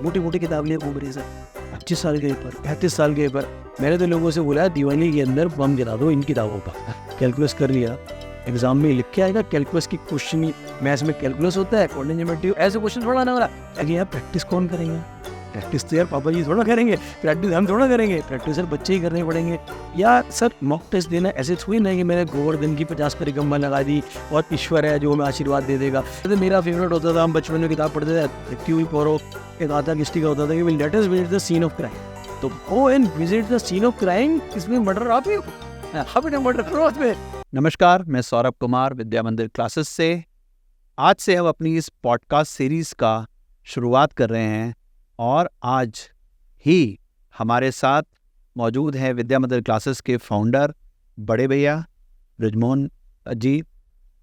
मोटी मोटी किताब लिए घूम रही सर, 25 साल के ऊपर, 35 साल के ऊपर। मैंने तो लोगों से बोला दिवाली के अंदर बम गिरा दो इन किताबों का। कैलकुलस कर लिया, एग्जाम में लिख के आएगा कैलकुलस की क्वेश्चन, मैथ्स में कैलकुलस होता है, कोऑर्डिनेट ज्योमेट्री, ऐसे क्वेश्चन थोड़ा ना हो रहा। अरे यार प्रैक्टिस कौन करेंगे? प्रैक्टिस तो यार पापा जी थोड़ा करेंगे, प्रैक्टिस हम थोड़ा करेंगे, प्रैक्टिस सर बच्चे ही करने पड़ेंगे। या सर मॉक टेस्ट देना ऐसे थोड़ी नहीं कि मैंने गोवर्धन की 50 परिक्रमा लगा दी और ईश्वर है जो हमें आशीर्वाद दे देगा। तो मेरा फेवरेट होता था, हम बचपन में किताब पढ़ते थे, क्यों पोरो एक आता किस्ती का होता था कि let us visit the scene of crime. तो go and visit the scene of crime. इसमें मर्डर आप ही मर्डर करो उसमें। नमस्कार, मैं सौरभ कुमार विद्या मंदिर क्लासेस से। आज से हम अपनी इस पॉडकास्ट सीरीज का शुरुआत कर रहे हैं और आज ही हमारे साथ मौजूद हैं विद्या मंदिर क्लासेस के फाउंडर बड़े भैया ब्रिजमोहन जी,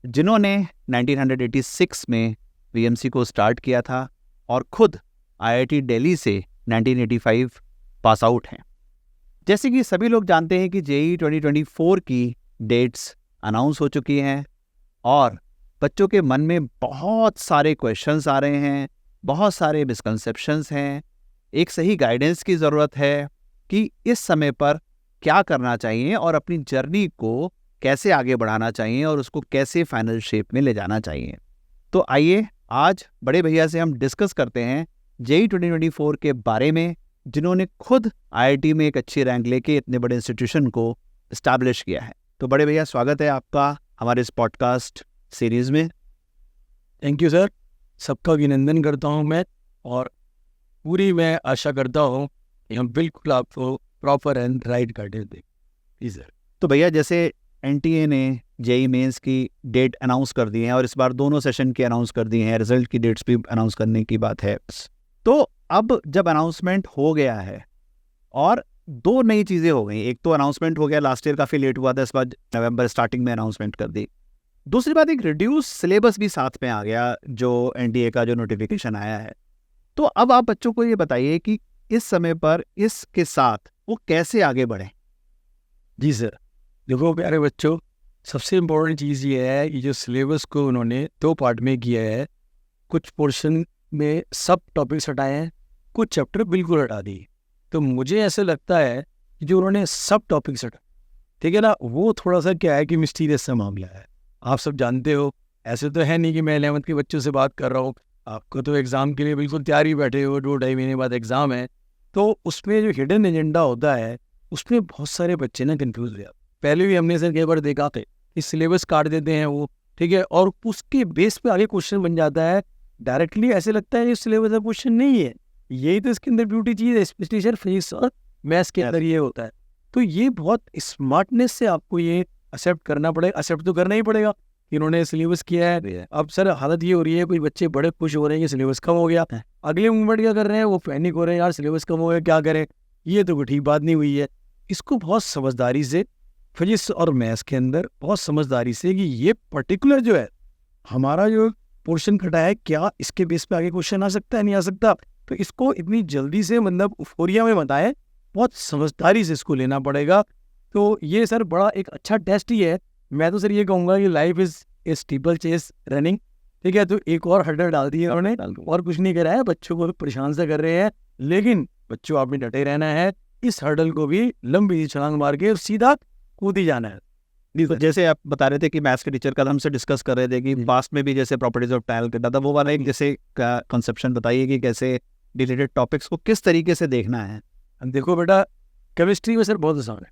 जिन्होंने 1986 में वीएमसी को स्टार्ट किया था और खुद आईआईटी दिल्ली से 1985 पास आउट हैं। जैसे कि सभी लोग जानते हैं कि जेईई 2024 की डेट्स अनाउंस हो चुकी हैं और बच्चों के मन में बहुत सारे क्वेश्चंस आ रहे हैं, बहुत सारे मिसकंसेप्शंस हैं। एक सही गाइडेंस की ज़रूरत है कि इस समय पर क्या करना चाहिए और अपनी जर्नी को कैसे आगे बढ़ाना चाहिए और उसको कैसे फाइनल शेप में ले जाना चाहिए। तो आइए आज बड़े भैया से हम डिस्कस करते हैं जेईई 2024 के बारे में, जिन्होंने खुद आईआईटी में एक अच्छी रैंक लेके इतने बड़े इंस्टीट्यूशन को इस्टेब्लिश किया है। तो बड़े भैया स्वागत है आपका हमारे इस पॉडकास्ट सीरीज में। थैंक यू सर, सबका अभिनंदन करता हूँ मैं, और पूरी मैं आशा करता हूँ कि हम बिल्कुल आपको प्रॉपर एंड राइट गाइडेंस दें। जी सर। तो भैया जैसे एनटीए ने जेईई मेंस की डेट अनाउंस कर दी है और इस बार दोनों सेशन की अनाउंस कर दी हैं, रिजल्ट की डेट्स भी अनाउंस करने की बात है। तो अब जब अनाउंसमेंट हो गया है और दो नई चीज़ें हो गई, एक तो अनाउंसमेंट हो गया, लास्ट ईयर काफ़ी लेट हुआ था, इस बार नवंबर स्टार्टिंग में अनाउंसमेंट कर दी। दूसरी बात, एक रिड्यूस सिलेबस भी साथ में आ गया जो एनटीए का जो नोटिफिकेशन आया है। तो अब आप बच्चों को ये बताइए कि इस समय पर इसके साथ वो कैसे आगे बढ़े। जी सर, देखो प्यारे बच्चों, सबसे इम्पोर्टेंट चीज़ ये है कि जो सिलेबस को उन्होंने 2 पार्ट में किया है। कुछ पोर्शन में सब टॉपिक्स हटाए हैं, कुछ चैप्टर बिल्कुल हटा दिए। तो मुझे ऐसे लगता है कि जो उन्होंने सब टॉपिक्स हटा, ठीक है ना, वो थोड़ा सा क्या है कि मिस्टीरियस सा मामला है। आप सब जानते हो, ऐसे तो है नहीं कि मैं 11th के बच्चों से बात कर रहा हूँ। आपको तो एग्ज़ाम के लिए बिल्कुल तैयार ही बैठे हो, 2-2.5 महीने बाद एग्ज़ाम है। तो उसमें जो हिडन एजेंडा होता है उसमें बहुत सारे बच्चे ना कन्फ्यूज़ हो जाते। पहले भी हमने सर कई बार देखा थे कि सिलेबस काट देते हैं वो, ठीक है, और उसके बेस पे आगे क्वेश्चन बन जाता है। डायरेक्टली ऐसे लगता है ये सिलेबस का क्वेश्चन नहीं है। यही तो इसके अंदर ब्यूटी चीज़ है, स्पेशली फिजिक्स और मैथ्स के अंदर ये होता है। तो ये बहुत स्मार्टनेस से आपको ये एक्सेप्ट करना पड़ेगा, एक्सेप्ट तो करना ही पड़ेगा कि इन्होंने सिलेबस किया है। अब सर हालत ये हो रही है, कोई बच्चे बड़े खुश हो रहे हैं कि सिलेबस कम हो गया, अगले मूवमेंट क्या कर रहे हैं, वो पैनिक हो रहे हैं, यार सिलेबस कम हो गया क्या करें। ये तो कोई ठीक बात नहीं हुई है। इसको बहुत समझदारी से फिजिक्स और मैथ्स के अंदर बहुत समझदारी से कि ये पर्टिकुलर जो है हमारा जो पोर्शन कटा है, क्या इसके बेस पे आगे क्वेश्चन आ सकता है, नहीं आ सकता, तो इसको इतनी जल्दी से मतलब उफोरिया में मत आए, बहुत समझदारी से इसको लेना पड़ेगा। तो ये सर बड़ा एक अच्छा टेस्ट ही है। मैं तो सर ये कहूँगा कि life is a steeplechase running, ठीक है। तो एक और हर्डल डाल दी है उन्होंने, और कुछ नहीं करा है, बच्चों को परेशान से कर रहे हैं, लेकिन बच्चों आपने डटे रहना है, इस हर्डल को भी लंबी छलांग मार के सीधा कूद ही जाना है। तो जैसे आप बता रहे थे कि मैथ्स के टीचर कल हमसे डिस्कस कर रहे थे कि पास्ट में भी जैसे प्रॉपर्टीज ऑफ टाइल करना था, वो वाला एक जैसे कंसेप्शन बताइए कि कैसे रिलेटेड टॉपिक्स को किस तरीके से देखना है। देखो बेटा, केमिस्ट्री में सर बहुत आसान है,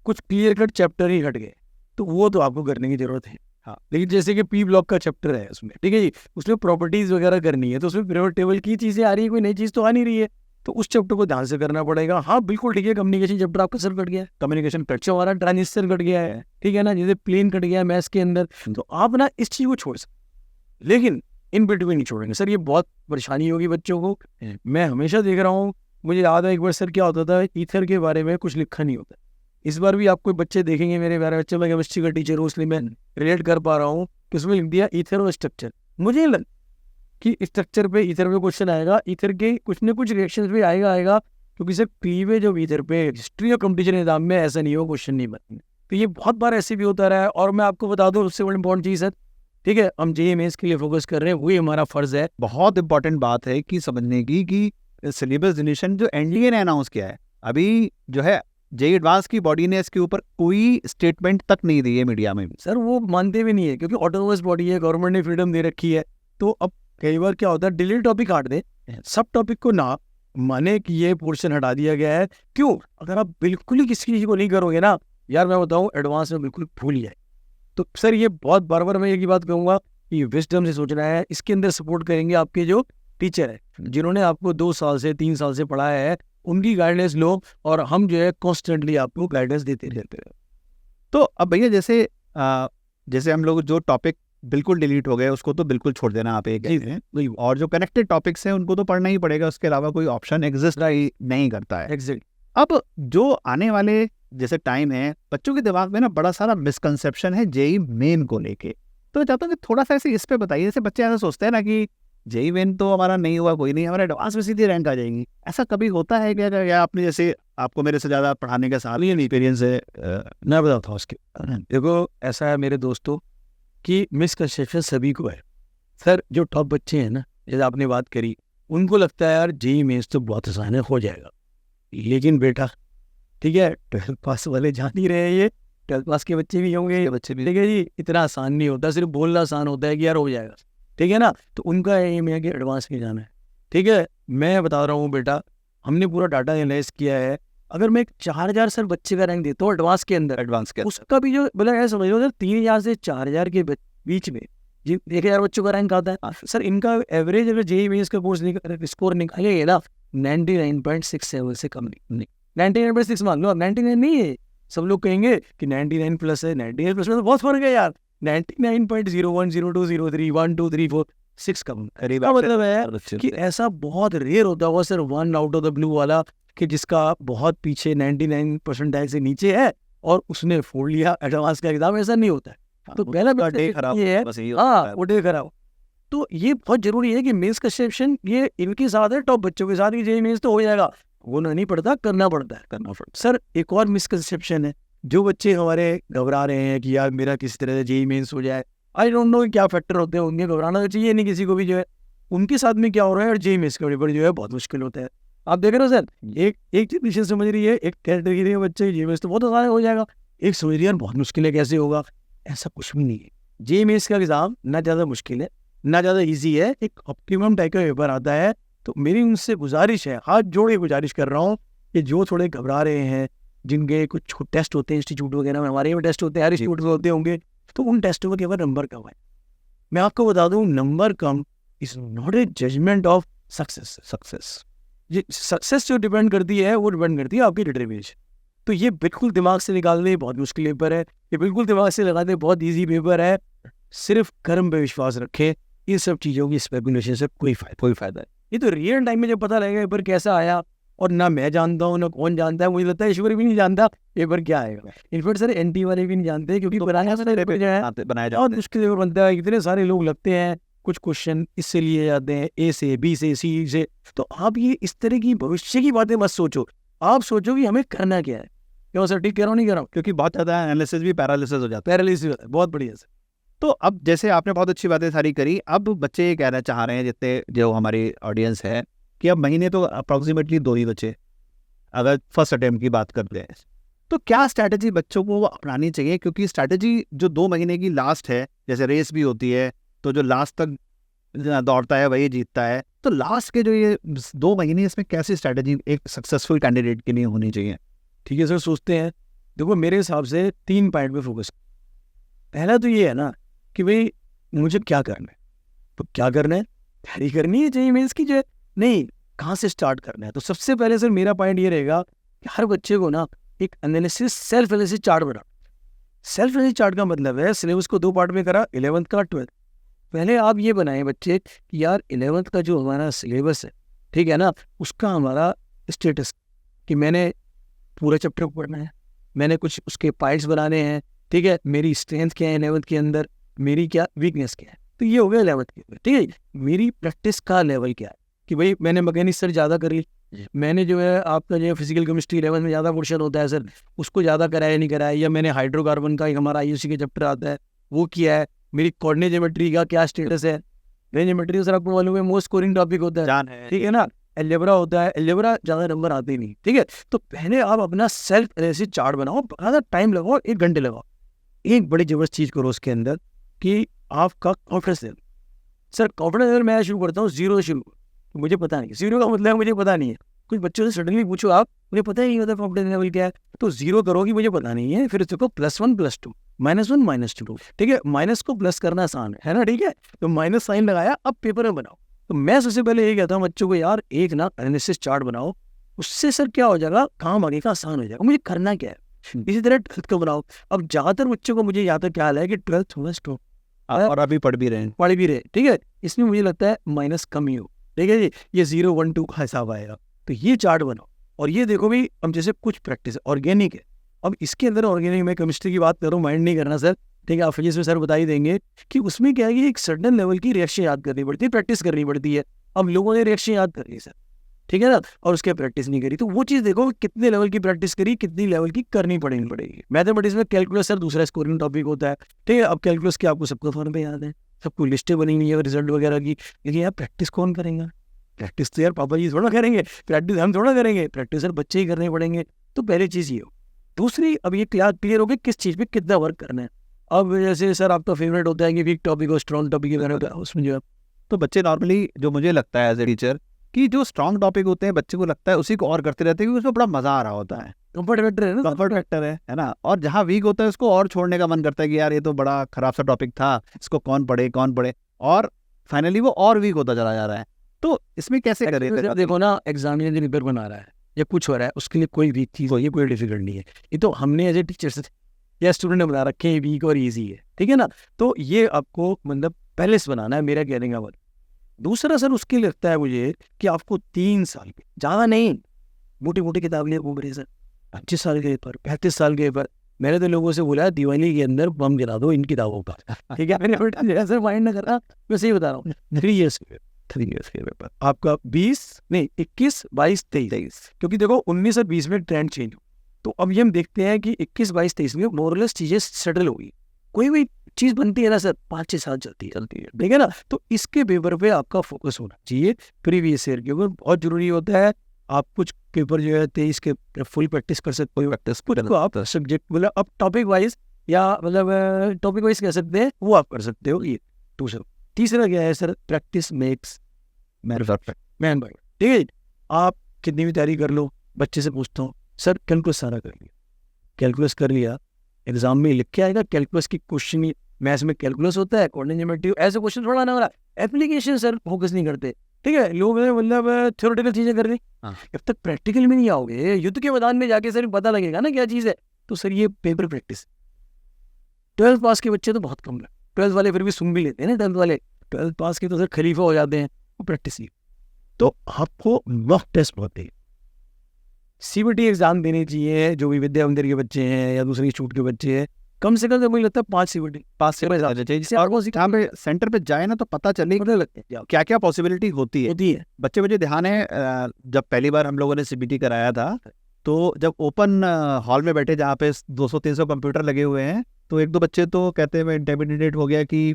कुछ क्लियर कट चैप्टर ही हट गए तो वो तो आपको करने की जरूरत है। हाँ, लेकिन जैसे कि पी ब्लॉक का चैप्टर है उसमें, ठीक है जी, उसमें प्रॉपर्टीज वगैरह करनी है, तो उसमें पीरियोडिक टेबल की चीज़ें आ रही है, कोई नई चीज़ तो आ नहीं रही है, तो उस चैप्टर को ध्यान से करना पड़ेगा। हाँ बिल्कुल ठीक है, कम्युनिकेशन चैप्टर आपका सर कट गया है, कम्युनिकेशन कट हमारा ट्रांजिस्टर कट गया है, ठीक है ना, जैसे प्लेन कट गया है मैथ्स के अंदर, तो आप ना इस चीज़ को छोड़ सकते, लेकिन इन बिटवीन नहीं छोड़ेंगे सर, ये बहुत परेशानी होगी बच्चों को। मैं हमेशा देख रहा हूँ, मुझे याद है एक बार सर क्या होता था, ईथर के बारे में कुछ लिखा नहीं होता। इस बार भी आपको बच्चे देखेंगे, मेरे प्यारे बच्चे, मैं केमिस्ट्री का टीचर हूँ इसलिए मैं रिलेट कर पा रहा हूँ कि उसमें लिख दिया ईथर और स्ट्रक्चर। मुझे लग कि स्ट्रक्चर पे ईथर पे क्वेश्चन आएगा, ईथर के कुछ न कुछ रिएक्शन पे आएगा, क्योंकि सर प्रीवियस जो ईथर पे हिस्ट्री और कंपटीशन एग्जाम में ऐसा नहीं हो, क्वेश्चन नहीं बनते। तो ये बहुत बार ऐसे भी होता रहा है। और मैं आपको बता दूँ उससे बड़ी इंपॉर्टेंट चीज़ है, ठीक है, हम जेईई मेंस के लिए फोकस कर रहे हैं, वही हमारा फर्ज है। बहुत इंपॉर्टेंट बात है कि समझने की कि सिलेबस डिलीशन जो एनडीए ने अनाउंस किया है, अभी जो है जेई एडवांस की बॉडी ने इसके ऊपर कोई स्टेटमेंट तक नहीं दी है मीडिया में। सर वो मानते भी नहीं है, क्योंकि ऑटोनोमस बॉडी है, गवर्नमेंट ने फ्रीडम दे रखी है। तो अब कई बार क्या होता है, डिलीट टॉपिक काट दे, सब टॉपिक को ना माने कि ये पोर्शन हटा दिया गया है। क्यों? अगर आप बिल्कुल ही किसी चीज को नहीं करोगे ना यार, मैं बताऊं एडवांस में बिल्कुल भूल जाए। तो सर ये बहुत बार बार मैं एक ही बात कहूंगा कि विजडम से सोचना है। इसके अंदर सपोर्ट करेंगे आपके जो टीचर है, जिन्होंने आपको 2 साल से 3 साल से पढ़ाया है, उनकी गाइडेंस लो, और हम जो है कॉन्स्टेंटली आपको गाइडेंस देते रहते हैं। तो अब भैया जैसे हम लोग जो टॉपिक बिल्कुल डिलीट हो गए उसको तो बिल्कुल छोड़ देना आप एक कहते हैं, और जो कनेक्टेड टॉपिक्स हैं उनको तो पढ़ना ही पड़ेगा, उसके अलावा कोई ऑप्शन एग्जिस्ट नहीं करता है। एग्जैक्ट। अब जो आने वाले जैसे टाइम है, बच्चों के दिमाग में ना बड़ा सारा मिसकंसेप्शन है जेई मेन को लेके, तो मैं चाहता हूँ कि थोड़ा सा ऐसे इस पे बताइए। जैसे बच्चे ऐसा सोचते हैं ना कि जेई मेन तो हमारा नहीं हुआ, कोई नहीं, हमारा एडवांस में सीधी रैंक आ जाएगी। ऐसा कभी होता है क्या? या आपने जैसे आपको मेरे से ज़्यादा पढ़ाने का साल ही एक्सपीरियंस है, मैं बताता हूँ उसके। देखो ऐसा है मेरे दोस्तों कि मिसकंसेप्शन सभी को है। सर जो टॉप बच्चे हैं ना, जैसे आपने बात करी, उनको लगता है यार जेई मेंस तो बहुत आसान है, हो जाएगा। लेकिन बेटा ठीक है, 12th पास वाले जान ही रहे हैं, ये 12th पास के बच्चे भी होंगे, बच्चे भी, ठीक है जी। इतना आसान नहीं होता, सिर्फ बोलना आसान होता है कि यार हो जाएगा, ठीक है ना। तो उनका एम है कि एडवांस में जाना है, ठीक है। मैं बता रहा हूँ बेटा, हमने पूरा डाटा एनालाइज किया है। अगर मैं 4000 सर बच्चे का रैंक देता हूँ एडवांस के अंदर, उसका भी जो बोला है समझ लो सर, 3000 से 4000 के बीच में जी 1000 बच्चों का रैंक आता है। सर इनका एवरेज अगर जेई मेंस का कोर्स स्कोर निकालेगा ना 99.67 से कम नहीं, 99.6 मान लो, अब 99 नहीं है। सब लोग कहेंगे कि 99 प्लस है, 99 प्लस में तो बहुत फर्क है यार। 99.01, 02, 03, 1, 2, 3, 4, 6 कम। इसका मतलब है कि ऐसा बहुत रेयर होता होगा sir 1 out of the blue वाला, कि जिसका बहुत पीछे 99 परसेंटाइल से नीचे है और उसने फोड़ लिया एडवांस का एग्जाम। ऐसा नहीं होता है। तो पहला डे खराब है, हाँ वो डे खराब। तो ये बहुत जरूरी है कि मिसकंसेप्शन ये इनके साथ है, टॉप बच्चों के साथ ही जेई मेंस तो हो जाएगा, वो नहीं पड़ता, करना पड़ता है। सर एक और मिसकंसेप्शन है, जो बच्चे हमारे घबरा रहे हैं कि यार मेरा किसी तरह से जेई मेंस हो जाए, आई डोंट नो क्या फैक्टर होते हैं उनके, घबराना तो चाहिए नहीं किसी को भी जो है। उनके साथ में क्या हो रहा है, और जेई मेंस का पेपर जो है बहुत मुश्किल होता है। आप देख रहे हो सर, एक जनरेशन समझ रही है, एक कैटेगरी के बच्चे जेई मेंस तो बहुत आसान हो जाएगा, एक समझ रही है बहुत मुश्किल है, कैसे होगा। ऐसा कुछ भी नहीं है। जेई मेंस का एग्जाम ना ज़्यादा मुश्किल है ना ज़्यादा ईजी है, एक ऑप्टिमम टाइप का पेपर आता है। तो मेरी उनसे गुजारिश है, हाथ जोड़ के गुजारिश कर रहा हूँ कि जो थोड़े घबरा रहे हैं, जिनके कुछ टेस्ट होते हैं इंस्टीट्यूट वगैरह में, हमारे में टेस्ट होते हैं, हर इंस्टीट्यूट में होते होंगे, तो उन टेस्टों के ऊपर नंबर कम है। मैं आपको बता दूं, नंबर कम is not a judgement of success. ये सक्सेस जो डिपेंड करती है वो डिपेंड करती है आपकी डिटरमिनेशन। तो ये बिल्कुल दिमाग से निकालने बहुत मुश्किल पेपर है, ये बिल्कुल दिमाग से लगाने बहुत ईजी पेपर है। सिर्फ कर्म पे विश्वास रखें, इन सब चीज़ों की स्पेकुलेशन से कोई फायदा है। ये तो रियल टाइम में जब पता लगेगा पेपर कैसा आया, और ना मैं जानता हूँ ना कौन जानता है, मुझे लगता है ईश्वर भी नहीं जानता पेपर क्या आएगा। इनफैक्ट सर एनटी वाले भी नहीं जानते, क्योंकि बनाया बहुत मुश्किल पेपर बनता है, इतने सारे लोग लगते हैं, कुछ क्वेश्चन इससे लिए जाते हैं, ए से, बी से, सी से। तो आप ये इस तरह की भविष्य की बातें मत सोचो, आप सोचो कि हमें करना क्या है। क्यों सर, ठीक कह रहा हूँ नहीं कह रहा हूँ? क्योंकि बहुत ज़्यादा एनालिसिस भी पैरालिसिस हो जाता है। पैरालिसिस होता है, बहुत बढ़िया सर। तो अब जैसे आपने बहुत अच्छी बातें सारी करी, अब बच्चे ये कहना चाह रहे हैं, जितने जो हमारी ऑडियंस है, कि अब महीने तो अप्रॉक्सीमेटली 2 ही बचे, अगर फर्स्ट अटेम्प्ट की बात करते हैं, तो क्या स्ट्रैटेजी बच्चों को अपनानी चाहिए? क्योंकि स्ट्रैटेजी जो 2 महीने की लास्ट है, जैसे रेस भी होती है, तो जो लास्ट तक दौड़ता है वही जीतता है। तो लास्ट के जो ये 2 महीने, इसमें कैसी स्ट्रैटेजी एक सक्सेसफुल कैंडिडेट के लिए होनी चाहिए? ठीक है सर, सोचते हैं। देखो मेरे हिसाब से 3 पॉइंट पे फोकस। पहला तो ये है ना कि भाई मुझे क्या करना है, तो क्या करना है, तैयारी करनी है जेईई मेंस की, जो नहीं कहाँ से स्टार्ट करना है। तो सबसे पहले सर मेरा पॉइंट ये रहेगा कि हर बच्चे को ना एक एनालिसिस, सेल्फ एनालिसिस चार्ट बना। सेल्फ एनालिसिस चार्ट का मतलब है सिलेबस को 2 पार्ट में करा, 11th का 12th। पहले आप ये बनाएं बच्चे कि यार 11th का जो हमारा सिलेबस है, ठीक है ना, उसका हमारा स्टेटस, कि मैंने पूरा चैप्टर को पढ़ना है, मैंने कुछ उसके पार्ट्स बनाने हैं, ठीक है, मेरी स्ट्रेंथ क्या है 11th के अंदर, मेरी क्या वीकनेस क्या है। तो ये हो गया 11th के अंदर, ठीक है। मेरी प्रैक्टिस का लेवल क्या है, कि भाई मैंने मैकेनिक्स सर ज़्यादा करी, मैंने जो है आपका जो है फिजिकल केमिस्ट्री 11th में ज़्यादा पोर्शन होता है सर, उसको ज़्यादा कराया नहीं कराया, या मैंने हाइड्रोकार्बन का एक हमारा IUC का चैप्टर आता है वो किया है, मेरी कोऑर्डिनेट ज्योमेट्री का क्या स्टेटस है। ज्योमेट्री सर आपको मालूम है मोस्ट स्कोरिंग टॉपिक होता है, ठीक है ना। एल्जेब्रा होता है, एल्जेब्रा ज़्यादा नंबर आते ही नहीं, ठीक है। तो पहले आप अपना सेल्फ एनालिसिस चार्ट बनाओ, ज़्यादा टाइम लगाओ, 1 घंटे लगाओ। एक बड़ी ज़बरदस्त चीज़ करो उसके अंदर कि आपका confidence level. Sir confidence level मैं शुरू करता हूँ 0 से शुरू, तो मुझे पता नहीं 0 का मतलब मुझे पता नहीं है। कुछ बच्चों से सडनली पूछो आप, मुझे पता ही नहीं होता कॉन्फिडेंस लेवल क्या है, तो 0 करोगे मुझे पता नहीं है, फिर उसको +1 +2 -1 -2, ठीक है। माइनस को प्लस करना आसान है ना, ठीक है। तो माइनस साइन लगाया, अब पेपर में बनाओ। तो मैं सबसे पहले यही कहता हूँ बच्चों को, यार एक ना एनालिसिस चार्ट बनाओ, उससे सर क्या हो जाएगा, काम आगे का आसान हो जाएगा, मुझे करना क्या है। इसी तरह 12th को बनाओ। अब ज़्यादातर बच्चों को मुझे यहाँ तक क्या हाल है कि 12th फर्स्ट हो और अभी पढ़ भी रहे, ठीक है, इसमें मुझे लगता है माइनस कम ही हो, ठीक है जी। ये 0 1 2 का हिसाब आएगा। तो ये चार्ट बनाओ और ये देखो भाई, अब जैसे कुछ प्रैक्टिस ऑर्गेनिक है, अब इसके अंदर ऑर्गेनिक में केमिस्ट्री की बात करूँ, माइंड नहीं करना सर, ठीक है। आप फिजिक्स में सर बता ही देंगे कि उसमें क्या है कि एक सर्टेन लेवल की रिएक्शन याद करनी पड़ती है, प्रैक्टिस करनी पड़ती है। अब लोगों ने रिएक्शन याद कर ली सर, ठीक है ना, और उसके प्रैक्टिस नहीं करी, तो वो चीज़ देखो कितने लेवल की प्रैक्टिस करी, कितनी लेवल की करनी पड़ेगी। मैथमेटिक्स में कैलकुलस सर दूसरा स्कोरिंग टॉपिक होता है, ठीक है। अब कैलकुलस की आपको सबका फॉर्म पे याद है, सबको लिस्टें बनी हुई है रिजल्ट वगैरह की, लेकिन यार प्रैक्टिस कौन करेगा? प्रैक्टिस तो यार पापा जी थोड़ा करेंगे, प्रैक्टिस हम थोड़ा करेंगे, प्रैक्टिस सर बच्चे ही करने पड़ेंगे। तो पहली चीज़ ये हो। दूसरी, अब ये क्लियर हो गया किस चीज़ पे कितना वर्क करना है। अब जैसे सर आपका फेवरेट होता है कि वीक टॉपिक और स्ट्रॉन्ग टॉपिक वगैरह, उसमें जो तो बच्चे नॉर्मली, जो मुझे लगता है एज ए टीचर, कि जो स्ट्रॉन्ग टॉपिक होते हैं बच्चे को लगता है उसी को और करते रहते हैं, क्योंकि उसमें बड़ा मजा आ रहा होता है, कंफर्ट फैक्टर है ना, कंफर्ट फैक्टर है ना। और जहाँ वीक होता है उसको और छोड़ने का मन करता है कि यार ये तो बड़ा खराब सा टॉपिक था, इसको कौन पढ़े, और फाइनली वो और वीक होता चला जा रहा है। तो इसमें कैसे करें? देखो ना, एग्जामिनर पेपर बना रहा है या कुछ हो रहा है, उसके लिए कोई वीक चीज़ हो, ये कोई डिफिकल्ट नहीं है। ये तो हमने एज ए टीचर या स्टूडेंट ने बना रखे हैं वीक और ईजी है, ठीक है ना। तो ये आपको मतलब पहले से बनाना है, मेरा कहने का मतलब। दूसरा सर उसके लिए लगता है मुझे कि आपको 3 साल के, ज़्यादा नहीं, मोटी मोटी किताब लिए घूम रहे सर, 25 साल के पेपर, 35 साल के पेपर। मैंने तो लोगों से बोला दिवाली के अंदर बम गिरा दो इन किताबों का, ठीक है। मैंने बेटा सर माइंड ना करना, मैं सही बता रहा हूँ। 3 ईयर्स के पेपर आपका 21, 22, 23, क्योंकि देखो 19 और 20 में ट्रेंड चेंज हो। तो अब ये हम देखते हैं कि 21, 22, 23 में मोरलेस चीज़ें सेटल होगी। कोई भी चीज़ बनती है ना सर 5-6 साल चलती है, ठीक है ना। तो इसके पेपर पे आपका फोकस होना चाहिए। प्रीवियस ईयर के ऊपर बहुत जरूरी होता है। आप कुछ पेपर जो है 23 के फुल प्रैक्टिस कर सकते हो, कुछ को आप सब्जेक्ट मतलब अब टॉपिक वाइज या मतलब टॉपिक वाइज कह सकते हैं, वो आप कर सकते हो। ये दूसरा। तीसरा क्या है sir, practice makes man perfect, ठीक है। आप कितनी भी तैयारी कर लो, बच्चे से पूछता हूँ सर कैलकुलस सारा कर लिया, कैलकुलस कर लिया, एग्जाम में लिख के आएगा कैलकुलस की क्वेश्चन, मैथ्स में कैलकुलस होता है, कोऑर्डिनेट ज्योमेट्री, ऐसे क्वेश्चन थोड़ा ना हो रहा। एप्लीकेशन सर फोकस नहीं करते, ठीक है। लोग मतलब थ्योरेटिकल चीजें कर रही, जब तक प्रैक्टिकल में नहीं आओगे, युद्ध के मैदान में जाके सर पता लगेगा ना क्या चीज़ है। तो सर ये पेपर प्रैक्टिस। 12th पास के बच्चे तो बहुत कम है, 12th वाले फिर भी सुन भी लेते हैं ना, 12th वाले 12th पास के तो सर खलीफा हो जाते हैं, वो प्रैक्टिस ही। तो आपको मॉक टेस्ट बहुत है, CBT एग्जाम देने चाहिए, जो भी विद्या मंदिर के बच्चे हैं या दूसरी इंस्टीट्यूट के बच्चे हैं, कम से कम मुझे लगता है 5 CBT पास से जहाँ पे सेंटर पे जाए ना तो पता चले क्या क्या पॉसिबिलिटी होती है। बच्चे ध्यान है, जब पहली बार हम लोगों ने CBT कराया था, तो जब ओपन हॉल में बैठे जहाँ पे 200-300 कंप्यूटर लगे हुए हैं, तो 1-2 बच्चे तो कहते हैं इंटेमिडेट हो गया कि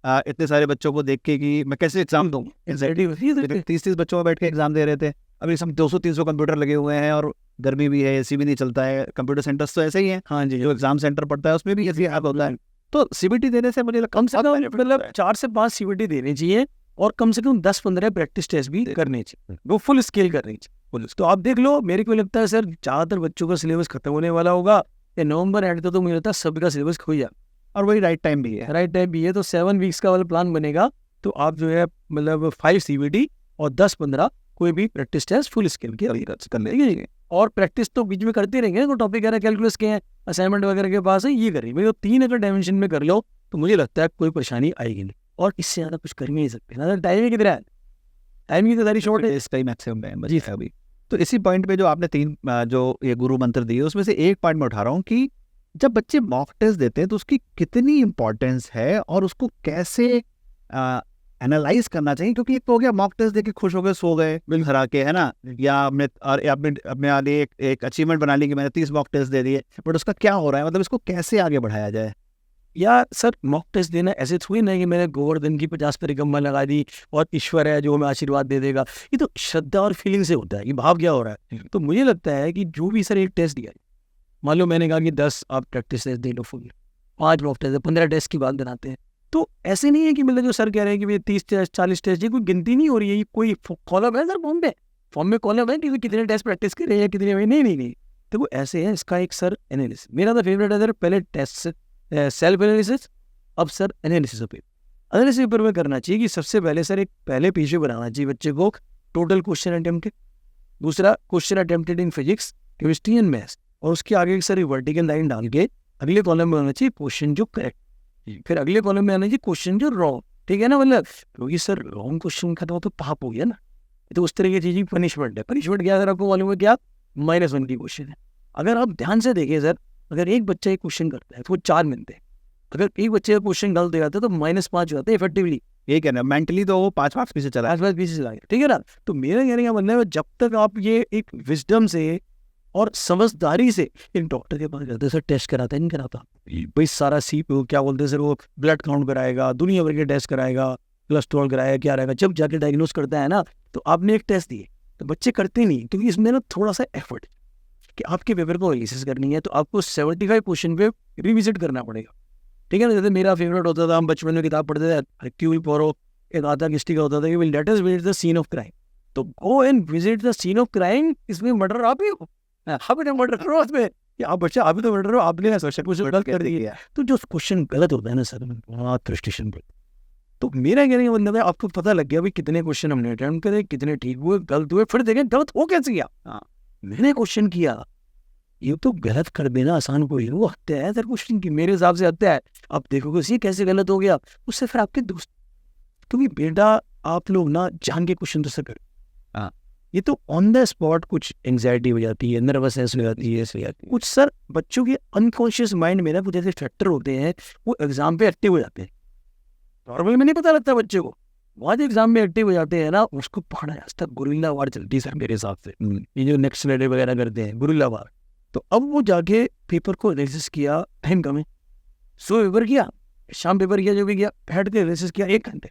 इतने सारे बच्चों को देख के कि मैं कैसे एग्जाम दूँ। 30-30 बच्चों में बैठ के एग्जाम दे रहे थे। अभी सब 200-300 कंप्यूटर लगे हुए हैं और गर्मी भी है, AC भी नहीं चलता है, कंप्यूटर सेंटर्स तो ऐसे ही हैं। हाँ जी, जो एग्जाम सेंटर पड़ता है उसमें भी ऐसे हाल होता है। तो CBT देने से मुझे कम से कम मतलब 4 से 5 CBT देने चाहिए और कम से कम 10-15 प्रैक्टिस टेस्ट भी करने चाहिए, वो फुल स्केल करनी चाहिए। तो आप देख लो, मेरे को लगता है सर ज़्यादातर बच्चों का सिलेबस खत्म होने वाला होगा, या नवंबर एंड तक तो मुझे लगता है सबका सिलेबस खो जाए, और वही राइट टाइम भी है। तो 7 वीक्स का वाला प्लान बनेगा। तो आप जो है मतलब 5 CBT और 10-15 कोई भी प्रैक्टिस टेस्ट फुल स्केल के कर लेंगे, और प्रैक्टिस तो बीच में करते रहेंगे। तो टॉपिक है कैलकुलस के हैं, असाइनमेंट वगैरह के पास है, ये करेंगे। तो 3 अगर डायमेंशन में कर लो तो मुझे लगता है कोई परेशानी आएगी नहीं, और इससे ज़्यादा कुछ कर नहीं सकते ना। टाइम ही कितना है, टाइम की तो सारी शॉर्ट है, इसका ही मैक्सिमम टाइम जी अभी। तो इसी पॉइंट पे जो आपने 3 जो ये गुरु मंत्र दिए, उसमें से एक पॉइंट में उठा रहा हूँ कि जब बच्चे मॉक टेस्ट देते हैं तो उसकी कितनी इंपॉर्टेंस है और उसको कैसे एनालाइज करना चाहिए। क्योंकि एक तो हो गया मॉक टेस्ट देके खुश हो गए, सो गए बिल हरा के, है ना, या अपने आगे एक अचीवमेंट बना ली कि मैंने 30 मॉक टेस्ट दे दिए, बट उसका क्या हो रहा है, मतलब इसको कैसे आगे बढ़ाया जाए। या सर मॉक टेस्ट देना ऐसे थोड़ी ना कि मैंने गोवर्धन की 50 परिक्रमा लगा दी और ईश्वर है जो हमें आशीर्वाद दे देगा। ये तो श्रद्धा और फीलिंग से होता है कि भाव क्या हो रहा है। तो मुझे लगता है कि जो भी सर एक टेस्ट दिया, मान लो मैंने कहा कि 10 आप प्रैक्टिस टेस्ट दे लो फुल, 5 मॉक टेस्ट है, 15 टेस्ट की बात बनाते हैं। तो ऐसे नहीं है कि मतलब जो सर कह रहे हैं कि भाई 30 टेस्ट 40 टेस्ट, ये कोई गिनती नहीं हो रही है, ये कोई कॉलम है सर फॉर्म में कॉलम है कि कितने टेस्ट प्रैक्टिस कर रहे हैं कितने, नहीं। तो वो ऐसे है, इसका एक सर एनालिसिस मेरा तो फेवरेट है सर। पहले टेस्ट सेल्फ एनालिसिस, अब sir analysis paper. Analysis paper में करना चाहिए कि सबसे पहले सर एक पहले पेज बनाना चाहिए बच्चे को, टोटल क्वेश्चन अटेम्प्टेड, दूसरा question attempted in physics chemistry and maths, और उसके आगे सर वर्टिकल लाइन डाल के अगले कॉलम में आना चाहिए क्वेश्चन जो करेक्ट, फिर अगले कॉलम में आना चाहिए क्वेश्चन जो रॉन्ग। ठीक है ना, मतलब क्योंकि सर रॉन्ग क्वेश्चन का तो पाप हो गया ना, तो उस तरह की चीज़ की पनिशमेंट है। पनिशमेंट क्या सर आपको मालूम है क्या? -1 की क्वेश्चन है। अगर आप ध्यान से देखें सर, अगर एक बच्चा एक क्वेश्चन करता है तो वो 4 मिलते हैं, अगर एक बच्चे का क्वेश्चन गलत हो जाता है तो -5 हो जाते हैं इफेक्टिवली। ये कहना मेंटली तो वो 5 पीछे चला 5 पीछे चला गया। ठीक है ना, तो मेरा कहने का मतलब है जब तक आप ये एक विजडम से और समझदारी से, इन डॉक्टर के पास जाते सर टेस्ट कराता है नहीं कराता भाई, सारा क्या बोलते हैं सर, वो ब्लड काउंट कराएगा, दुनिया भर के टेस्ट कराएगा, कोलेस्ट्रॉल कराएगा, क्या रहेगा, जब जाके डायग्नोस करता है ना, तो आपने एक टेस्ट दिए तो बच्चे करते नहीं, क्योंकि इसमें ना थोड़ा सा एफर्ट कि आपके पेपर को एनालिसिस करनी है, तो आपको 75 क्वेश्चन पे रिविजिट करना पड़ेगा। ठीक है ना, जैसे मेरा फेवरेट होता था, हम बचपन में किताब पढ़ते थे, क्यों पोरो एक आता किस्टी का होता था कि let us visit the scene of crime, तो go and visit the scene of crime. इसमें मर्डर आप ही हो, आप मर्डर करो उसमें, कि आप बच्चा आप ही तो मर्डर हो, आपने कुछ गलत कर दिया। तो जो क्वेश्चन गलत होता है ना सर, वहाँ फ्रस्ट्रेशन बढ़ती। तो मेरा कहने का मतलब है आपको पता लग गया भाई कितने क्वेश्चन हमने अटेम्प्ट करे, कितने ठीक हुए, गलत हुए, फिर देखें गलत हो कैसे गया। मैंने क्वेश्चन किया, ये तो गलत कर देना आसान कोई, वो हत्या है सर क्वेश्चन की, मेरे हिसाब से हत्या है। आप देखोगे ये कैसे गलत हो गया, उससे फिर आपके दोस्त, क्योंकि बेटा आप लोग ना जान के क्वेश्चन तो सर करें, ये तो ऑन द स्पॉट कुछ एंग्जाइटी हो जाती है, नर्वसनेस हो जाती है, कुछ सर बच्चों के अनकॉन्शियस माइंड में ना कुछ ऐसे फैक्टर होते हैं, वो एग्जाम पे एक्टिव हो जाते हैं। नॉर्मल में नहीं पता लगता बच्चे को, वहाँ एग्जाम में एक्टिव हो जाते हैं ना, उसको पढ़ा जाता है। गुरिल्ला वार चलती है सर मेरे हिसाब से, ये जो नेक्स्ट लेडर वगैरह करते हैं गुरिल्ला वार। तो अब वो जाके पेपर को एनालिसिस किया, टाइम कम है, सुबह पेपर किया, शाम पेपर किया, जो भी किया, बैठ के एनालिसिस किया 1 घंटे,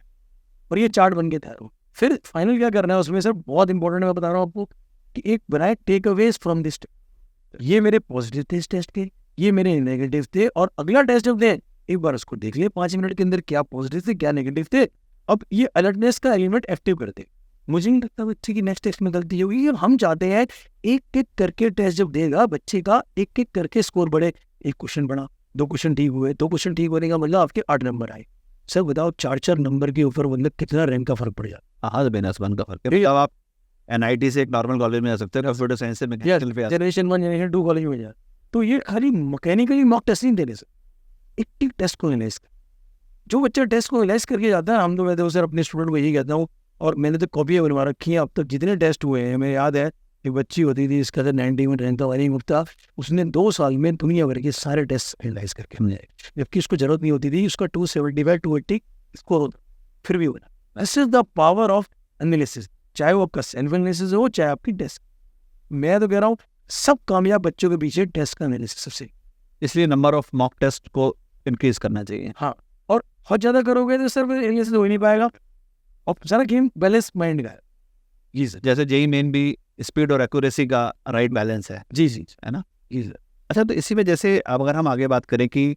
और ये चार्ट बन के तैयार हो। फिर फाइनल क्या करना है उसमें सर, बहुत इंपॉर्टेंट मैं बता रहा हूँ आपको, कि एक बनाए टेक अवेज फ्रॉम दिस, ये मेरे पॉजिटिव थे इस टेस्ट के, ये मेरे नेगेटिव थे, और अगला टेस्ट जब दें एक बार उसको देख ले 5 मिनट के अंदर क्या पॉजिटिव थे क्या नेगेटिव थे। अब ये अलर्टनेस का एलिमेंट एक्टिव करते, मुझे नहीं लगता बच्चे की नेक्स्ट टेस्ट में गलती होगी। हम चाहते हैं एक एक करके टेस्ट जब देगा बच्चे का, एक एक करके स्कोर बढ़े, एक क्वेश्चन बढ़ा, 2 क्वेश्चन ठीक हुए, 2 क्वेश्चन ठीक होने का मतलब आपके 8 नंबर आए। सर बताओ 4-4 नंबर के ऊपर मतलब कितना रैंक का फर्क पड़ जाता है। बेनसबन का फर्क है। अब आप NIT से एक नॉर्मल कॉलेज में जा सकते हैं, कंप्यूटर साइंस से मैकेनिकल पे जनरेशन 1 जनरेशन 2 कॉलेज में जा। तो ये खाली मैकेनिकली मॉक टेस्ट नहीं देने से, एक टेस्ट को एनालाइज कर, जो बच्चा टेस्ट को एनालाइज करके जाता है, हम तो मैं तो सर अपने स्टूडेंट को यही कहता हूँ, और मैंने तो कॉपियाँ बनवा रखी हैं अब तक जितने टेस्ट हुए हैं। मेरे याद है एक बच्ची होती थी, इसका 90 में रैंक था, वारी गुप्ता, उसने 2 साल में दुनिया भर के सारे टेस्ट एनालाइज करके हमने, जबकि उसको जरूरत नहीं होती थी, उसका 275 280 स्कोर होता, फिर भी बना। This is the power of analysis, चाहे वो आपका सेल्फ एनालिसिस हो चाहे आपकी टेस्ट। मैं तो कह रहा हूँ सब कामयाब बच्चों के पीछे टेस्ट का एनालिसिस सबसे, इसलिए नंबर ऑफ मॉक टेस्ट को इंक्रीज करना चाहिए। हाँ, और बहुत ज़्यादा करोगे तो सर एनालिसिस हो ही नहीं पाएगा, और सारा गेम बैलेंस माइंड का है। जी सर, जैसे JEE मेन भी स्पीड और एक्यूरेसी का राइट बैलेंस है। जी है ना। जी सर। अच्छा, तो इसी में जैसे अब अगर हम आगे बात करें कि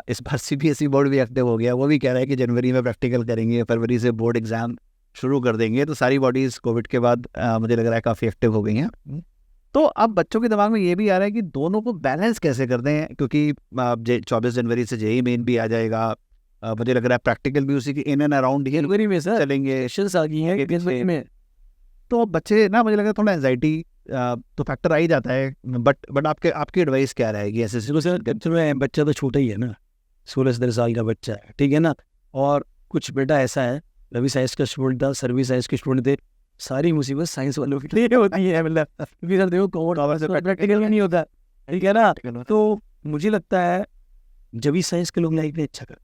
इस बार CBSE बोर्ड भी एक्टिव हो गया, वो भी कह रहा है कि जनवरी में प्रैक्टिकल करेंगे, फरवरी से बोर्ड एग्जाम शुरू कर देंगे, तो सारी बॉडीज कोविड के बाद मुझे लग रहा है काफ़ी एक्टिव हो गई हैं। तो अब बच्चों के दिमाग में ये भी आ रहा है कि दोनों को बैलेंस कैसे करते हैं, क्योंकि 24 जनवरी से JEE मेन भी आ जाएगा, मुझे लग रहा है प्रैक्टिकल भी उसी के इन एंड अराउंड जनवरी में सर चलेंगे, सेशंस आ गई हैं जनवरी में। तो अब बच्चे ना, मुझे लग रहा है थोड़ा एंजाइटी तो फैक्टर आ ही जाता है, बट आपकी एडवाइस क्या रहेगी ऐसे? सर बच्चा तो छोटा ही है ना, 16-17 साल का बच्चा है, ठीक है ना, और कुछ बेटा ऐसा है, रवि साइंस का स्टूडेंट था, सर्वी साइंस के स्टूडेंट थे, सारी मुसीबत साइंस वालों के लिए होती है, मतलब क्योंकि सर देखो कॉमर्स से प्रैक्टिकल में नहीं होता, ठीक है ना। तो मुझे लगता है जब भी साइंस के लोग लाइफ में अच्छा कर,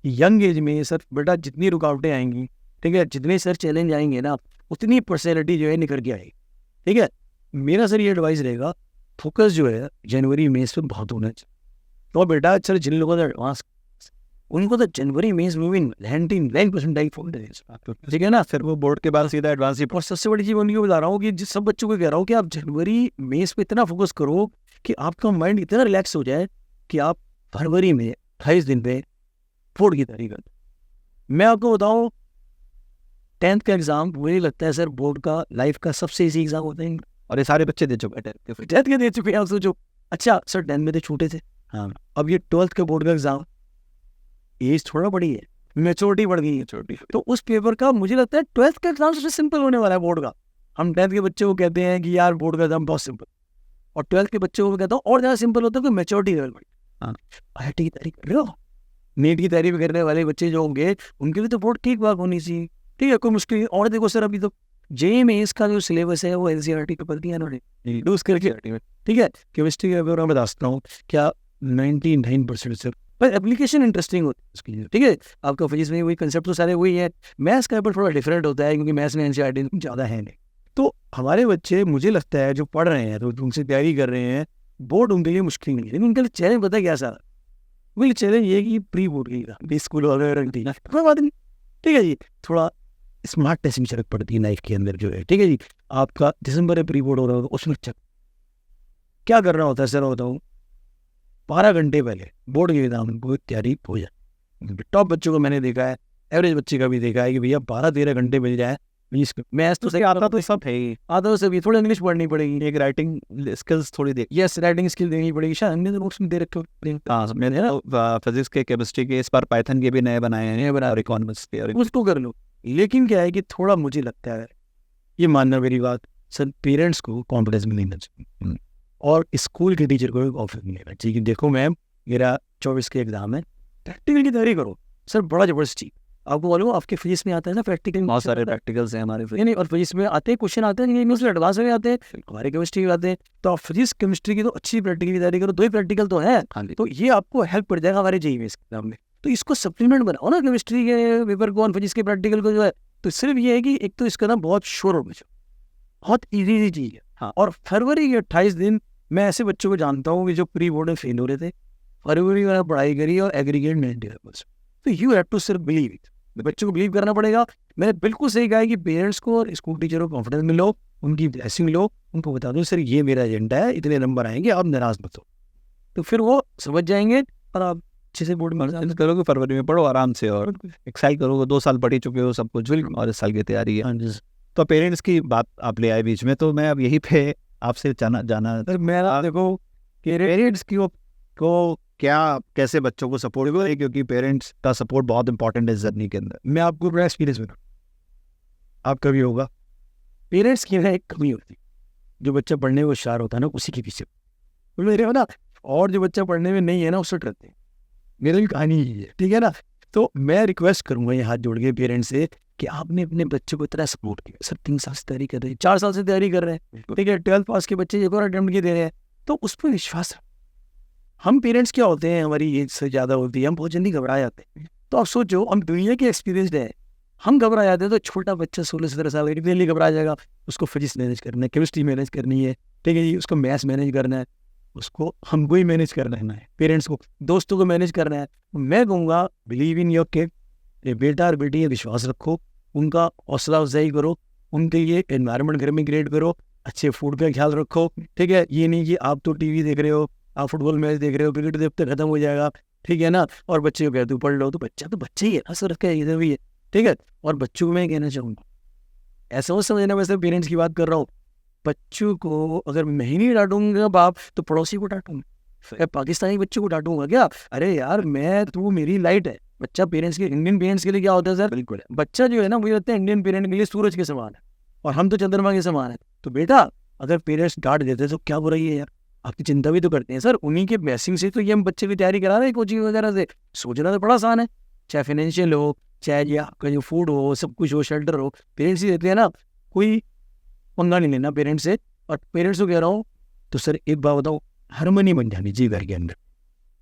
यंग एज में सर बेटा जितनी रुकावटें आएंगी, ठीक है, जितने सर चैलेंज आएंगे ना, उतनी पर्सनैलिटी जो है निकल के आएगी, ठीक है। मेरा सर ये एडवाइस रहेगा, फोकस जो है जनवरी में इस पर बहुत होना चाहिए। तो बेटा सर जिन लोगों ने एडवांस उनको तो जनवरी में 99% ठीक है ना। फिर वो बोर्ड के बाद सीधा एडवांस ही। और सबसे बड़ी चीज़ मैं उनको बता रहा हूँ कि जिस सब बच्चों को कह रहा हूँ कि आप जनवरी मेंस पे इतना फोकस करो कि आपका माइंड इतना रिलैक्स हो जाए कि आप फरवरी में 28 दिन पे बोर्ड की तैयारी करें। मैं आपको बताऊँ 10th का एग्जाम मुझे लगता है सर बोर्ड का लाइफ का सबसे ईजी एग्जाम होता है। और ये सारे बच्चे दे चुके हैं 10th के दे चुके हैं। आप सोचो, अच्छा सर 10th में तो छोटे थे, हाँ, अब ये 12th का बोर्ड का एग्जाम, एज थोड़ा बड़ी है, मेच्योरिटी बढ़ गई है छोटी, तो उस पेपर का मुझे लगता है 12th का एग्जाम सबसे सिंपल होने वाला है बोर्ड का। हम 10th के बच्चों को कहते हैं कि यार बोर्ड का एग्जाम बहुत सिंपल, और 12th के बच्चों को कहता हूँ और ज़्यादा सिंपल होता है कि मेच्योरिटी लेवल बढ़ी। हाँ। IIT की तैयारी कर रहे हो, नीट की तैयारी करने वाले बच्चे जो होंगे उनके लिए तो बोर्ड ठीक बात होनी चाहिए, ठीक है, कोई मुश्किल नहीं। और देखो सर अभी तो JEE मेंस का जो सिलेबस है वो NCERT का कर दिया इन्होंने, यूज करके, ठीक है। केमिस्ट्री के अगर मैं बता सकता हूँ क्या 99% सर, पर एप्लीकेशन इंटरेस्टिंग होती है उसकी, ठीक है। आपका फिजिक्स में वही कंसेप्ट तो सारे वही है, मैथ्स का पेपर थोड़ा डिफरेंट होता है क्योंकि मैथ्स में NCERT ज़्यादा है नहीं। तो हमारे बच्चे मुझे लगता है जो पढ़ रहे हैं तो उनसे तैयारी कर रहे हैं, बोर्ड उनके लिए मुश्किल नहीं है, लेकिन उनके लिए चैलेंज पता है क्या सारा, वही चैलेंज ये कि प्री बोर्ड की स्कूल वगैरह कोई बात नहीं, ठीक है जी। थोड़ा स्मार्ट टेस्टिंग सड़क पड़ती है लाइफ के अंदर जो है, ठीक है जी। आपका दिसंबर में प्री बोर्ड हो रहा होगा, उसमें क्या करना होता है सर बताऊँ, 12 घंटे पहले बोर्ड के एग्जाम को तैयारी हो जाए। टॉप बच्चों को मैंने देखा है, एवरेज बच्चे का भी देखा है कि भैया 12-13 घंटे मिल जाए। मैथ्स तो सही आता तो सब है ही, आता तो सभी, थोड़ी इंग्लिश पढ़नी पड़ेगी, एक राइटिंग स्किल्स थोड़ी देख। यस, राइटिंग स्किल देनी पड़ेगी, शायद हमने तो नोट्स में दे रखे हो। हाँ, मैंने फिजिक्स के, केमिस्ट्री के, इस बार पाइथन के भी नए बनाए हैं, नए बना, और इकोनॉमिक्स के, और उसको कर लो। लेकिन क्या है कि थोड़ा मुझे लगता है, ये मानना मेरी बात, सर पेरेंट्स को कॉन्फिडेंस में लेना चाहिए और स्कूल के टीचर को भी कॉन्फिडेंस में लेना चाहिए कि देखो मैम मेरा 24 के एग्जाम है, प्रैक्टिकल की तैयारी करो। सर बड़ा जबरदस्त चीज, आपको मालूम आपके फिजिक्स में आता है ना प्रैक्टिकल, बहुत सारे प्रैक्टिकल्स हैं हमारे। नहीं और फिजिक्स में आते हैं क्वेश्चन आते हैं, उसमें एडवांस में आते हैं, हमारे केमिस्ट्री में आते हैं। तो आप फिजिक्स केमिस्ट्री की तो अच्छी प्रैक्टिकल की तैयारी करो, 2 ही प्रैक्टिकल तो है, तो ये आपको हेल्प कर जाएगा हमारे JEE एग्जाम में। तो इसको सप्लीमेंट बनाओ ना केमिस्ट्री के पेपर को और फिजिक्स के प्रैक्टिकल को जो है। तो सिर्फ ये है कि एक तो इसका ना बहुत शोर हो बच्चों, बहुत ईजी चीज़ है। हाँ। और फरवरी के 28 दिन मैं ऐसे बच्चों को जानता हूँ कि जो प्री बोर्ड में फेल हो रहे थे, फरवरी में पढ़ाई करी और एग्रीगेट 90%। तो यू हैव टू सिर्फ बिलीव इट, बच्चों को बिलीव करना पड़ेगा। मैंने बिल्कुल सही कहा है कि पेरेंट्स को और स्कूल टीचरों को कॉन्फिडेंस में लो, उनकी ब्लेसिंग लो, उनको बता दो सर ये मेरा एजेंडा है, इतने नंबर आएंगे, आप नाराज मत हो। तो फिर वो समझ जाएंगे और आप अच्छे से बोर्ड में करोगे, फरवरी में पढ़ो आराम से और एक्साइट करोगे। 2 साल पढ़ ही चुके हो सब कुछ, और इस साल की तैयारी है। तो पेरेंट्स की बात आप ले आए बीच में, तो मैं अब यही पे आपसे जाना मेरा देखो पेरेंट्स को क्या, कैसे बच्चों को सपोर्ट करें, क्योंकि पेरेंट्स का सपोर्ट बहुत इंपॉर्टेंट है जर्नी के अंदर। मैं आपको अपना एक्सपीरियंस बताऊँ, आपका भी होगा, पेरेंट्स की ना एक कमी होती है, जो बच्चा पढ़ने में होशियार होता है ना उसी के पीछे मेरे हो ना, और जो बच्चा पढ़ने में नहीं है ना उससे डरते हैं। मेरी भी कहानी यही है, ठीक है ना। तो मैं रिक्वेस्ट करूंगा ये हाथ जोड़ के पेरेंट्स से कि आपने अपने बच्चे को इतना सपोर्ट किया। सब 3 साल से तैयारी कर रहे हैं, 4 साल से तैयारी कर रहे हैं, ठीक है, 12th पास के बच्चे एक और अटेम्प्ट के दे रहे हैं, तो उस पर विश्वास है। हम पेरेंट्स क्या होते हैं, हमारी एज से ज़्यादा होती है, हम बहुत जल्दी घबरा जाते हैं। तो आप सोचो हम दुनिया के एक्सपीरियंसड है, हम घबरा जाते हैं, तो छोटा बच्चा 16-17 साल का जल्दी घबरा जाएगा। उसको फिजिक्स मैनेज करना है, केमिस्ट्री मैनेज करनी है, ठीक है जी, उसको मैथ्स मैनेज करना है, उसको हमको ही मैनेज करना है, पेरेंट्स को, दोस्तों को मैनेज करना है। मैं कहूँगा बिलीव इन योर किड, बेटा और बेटी विश्वास रखो, उनका हौसला अफजाई करो, उनके लिए एनवायरनमेंट घर में क्रिएट करो, अच्छे फूड का ख्याल रखो, ठीक है। ये नहीं कि आप तो टीवी देख रहे हो, आप फुटबॉल मैच देख रहे हो, क्रिकेट देखते खत्म हो जाएगा, ठीक है ना, और बच्चे को कहते हो पढ़ लो, तो बच्चे ही है ना सर, इधर भी है, ठीक है। और बच्चों को मैं कहना चाहूँगा, ऐसा मत समझना वैसे पेरेंट्स की बात कर रहा हूँ, बच्चों को अगर मैं ही नहीं डांटूंगा बाप, तो पड़ोसी को डांटूंगा, पाकिस्तानी बच्चों को डांटूंगा क्या? अरे यार मैं, तू मेरी लाइट है। बच्चा पेरेंट्स के, इंडियन पेरेंट्स के लिए क्या होता है सर, बिल्कुल बच्चा जो है ना मुझे लगता है इंडियन पेरेंट के लिए सूरज के समान है, और हम तो चंद्रमा के समान है। तो बेटा अगर पेरेंट्स डांट देते तो क्या बुराई है यार, आपकी चिंता भी तो करते हैं सर, उन्हीं के ब्लेसिंग से तो ये हम बच्चे की तैयारी करा रहे हैं कोचिंग वगैरह से। सोचना तो बड़ा आसान है, चाहे फाइनेंशियल हो, चाहे ये आपका जो फूड हो, सब कुछ हो, शेल्टर हो, पेरेंट्स ही देते हैं ना, कोई पंगा नहीं लेना पेरेंट्स से। और पेरेंट्स को कह रहा हूँ तो सर एक बात बताओ, हारमोनी बन जानी चाहिए घर के अंदर,